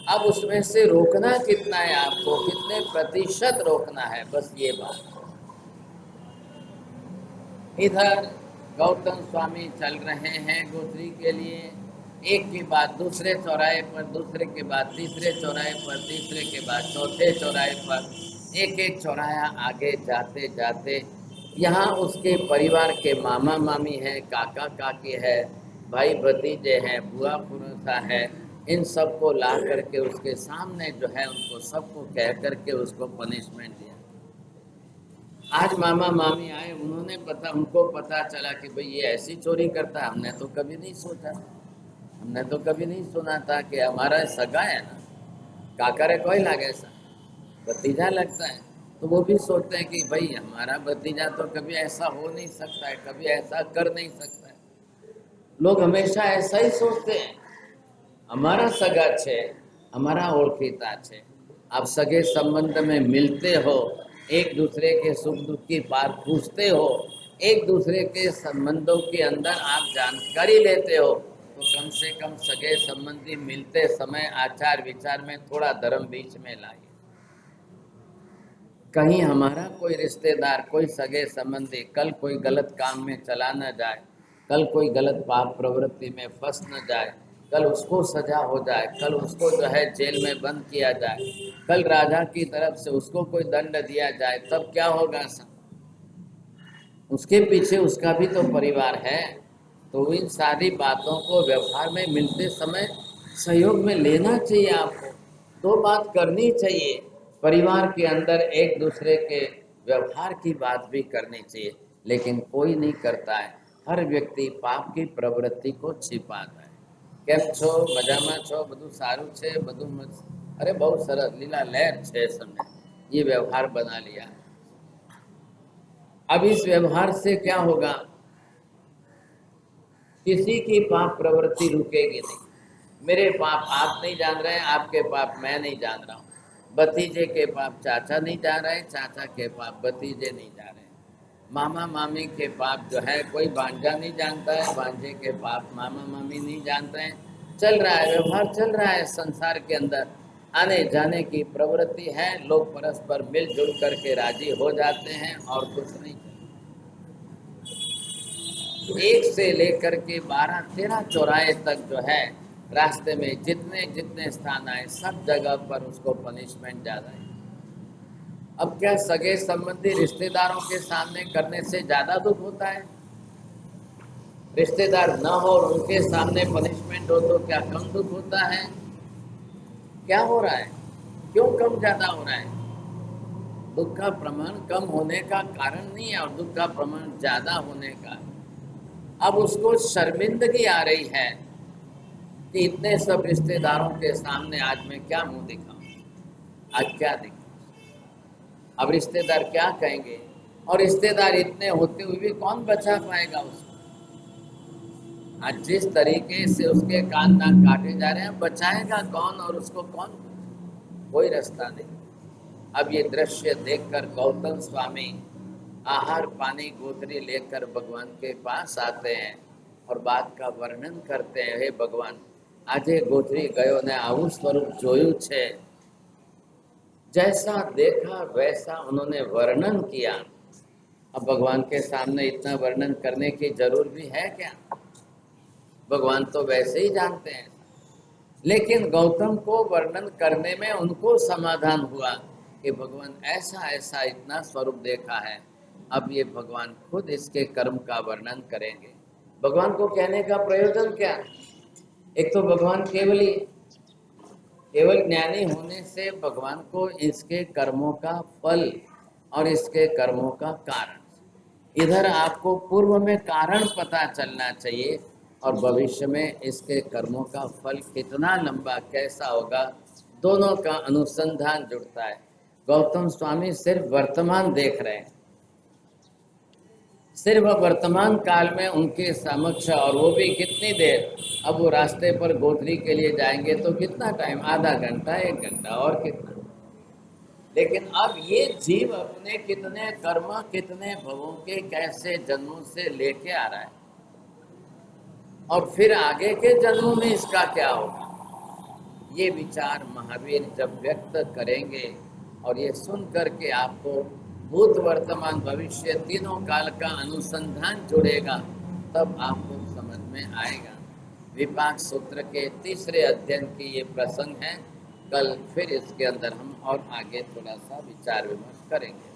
अब उसमें से रोकना कितना है, आपको कितने प्रतिशत रोकना है, बस ये बात। इधर गौतम स्वामी चल रहे हैं गोत्री के लिए, एक के बाद दूसरे चौराहे पर, दूसरे के बाद तीसरे चौराहे पर, तीसरे के बाद चौथे चौराहे पर, एक एक चौराहा आगे जाते जाते यहाँ उसके परिवार के मामा मामी हैं, काका काकी है, भाई भतीजे हैं, बुआ फुरुसा है, इन सबको ला करके उसके सामने जो है उनको सबको कह करके उसको पनिशमेंट दिया। आज मामा मामी आए, उनको पता चला कि भाई ये ऐसी चोरी करता है, हमने तो कभी नहीं सोचा, हमने तो कभी नहीं सुना था कि हमारा सगा है ना, काका रे कोई लागे ऐसा भतीजा लगता है, तो वो भी सोचते हैं कि भाई हमारा भतीजा तो कभी ऐसा हो नहीं सकता है, कभी ऐसा कर नहीं सकता है। लोग हमेशा ऐसा ही सोचते हैं, हमारा सगा छे, हमारा ओळखीता छे। आप सगे संबंध में मिलते हो, एक दूसरे के सुख दुख की बात पूछते हो, एक दूसरे के संबंधों के अंदर आप जानकारी लेते हो, तो कम से कम सगे संबंधी मिलते समय आचार विचार में थोड़ा धर्म बीच में लाइए। कहीं हमारा कोई रिश्तेदार, कोई सगे संबंधी कल कोई गलत काम में चला न जाए, कल कोई गलत पाप प्रवृत्ति में फंस न जाए, कल उसको सजा हो जाए, कल उसको जो है जेल में बंद किया जाए, कल राजा की तरफ से उसको कोई दंड दिया जाए, तब क्या होगा सब? उसके पीछे उसका भी तो परिवार है। तो इन सारी बातों को व्यवहार में मिलते समय सहयोग में लेना चाहिए आपको, 2 बात करनी चाहिए। परिवार के अंदर एक दूसरे के व्यवहार की बात भी करनी चाहिए, लेकिन कोई नहीं करता है। हर व्यक्ति पाप की प्रवृत्ति को छिपाता है। केम छो, मजामा छो, બધું સારું છે, બધું अरे बहुत सरस लीला लहर छे समय, ये व्यवहार बना लिया। अब इस व्यवहार से क्या होगा, किसी की पाप प्रवृत्ति रुकेगी नहीं। मेरे पाप आप नहीं जान रहे हैं, आपके पाप मैं नहीं जान रहा हूँ, भतीजे के पाप चाचा नहीं जान रहे, चाचा के पाप भतीजे नहीं जान रहे, मामा मामी के पाप जो है कोई भांजा नहीं जानता है, भांजे के पाप मामा मामी नहीं जानते हैं। चल रहा है, व्यवहार चल रहा है संसार के अंदर, आने जाने की प्रवृत्ति है, लोग परस्पर मिलजुल करके राजी हो जाते हैं और कुछ नहीं। 1 से लेकर के 12-13 चौराहे तक जो है रास्ते में जितने जितने स्थान आए सब जगह पर उसको पनिशमेंट ज़्यादा है। अब क्या सगे संबंधी रिश्तेदारों के सामने करने से ज़्यादा दुख होता है? रिश्तेदार न हो और उनके सामने पनिशमेंट हो तो क्या कम दुख होता है? क्या हो रहा है, क्यों कम ज़्यादा हो रहा है? दुख का प्रमाण कम होने का कारण नहीं है और दुख का प्रमाण ज़्यादा होने का। अब उसको शर्मिंदगी आ रही है कि इतने सब रिश्तेदारों के सामने आज मैं क्या मुंह दिखाऊं, आज क्या दिखाऊं। अब रिश्तेदार क्या कहेंगे, और रिश्तेदार इतने होते हुए भी कौन बचा पाएगा उसको? आज जिस तरीके से उसके कान नाक काटे जा रहे हैं, बचाएगा कौन और उसको कौन? कोई रास्ता नहीं। अब ये दृश्य देखकर गौतम स्वामी आहार पानी गोत्री लेकर भगवान के पास आते हैं और बात का वर्णन करते हैं, हे भगवान आजे गोत्री गयो ने आવું स्वरूप जोयु छे, जैसा देखा वैसा उन्होंने वर्णन किया। अब भगवान के सामने इतना वर्णन करने की जरूर भी है क्या? भगवान तो वैसे ही जानते हैं, लेकिन गौतम को वर्णन करने में उनको समाधान हुआ कि भगवान ऐसा ऐसा इतना स्वरूप देखा है। अब ये भगवान खुद इसके कर्म का वर्णन करेंगे। भगवान को कहने का प्रयोजन क्या? एक तो भगवान केवल ज्ञानी होने से भगवान को इसके कर्मों का फल और इसके कर्मों का कारण, इधर आपको पूर्व में कारण पता चलना चाहिए और भविष्य में इसके कर्मों का फल कितना लंबा कैसा होगा, दोनों का अनुसंधान जुड़ता है। गौतम स्वामी सिर्फ वर्तमान देख रहे हैं, सिर्फ वर्तमान काल में उनके समक्ष, और वो भी कितनी देर। अब वो रास्ते पर गोत्री के लिए जाएंगे तो कितना टाइम, आधा घंटा 1 घंटा और कितना। लेकिन अब ये जीव अपने कितने कर्म कितने भवों के कैसे जन्मों से लेके आ रहा है, और फिर आगे के जन्मों में इसका क्या होगा, ये विचार महावीर जब व्यक्त करेंगे और ये सुन करके आपको भूत वर्तमान भविष्य तीनों काल का अनुसंधान जुड़ेगा, तब आपको समझ में आएगा। विपाक सूत्र के तीसरे अध्ययन की ये प्रसंग है। कल फिर इसके अंदर हम और आगे थोड़ा सा विचार विमर्श करेंगे।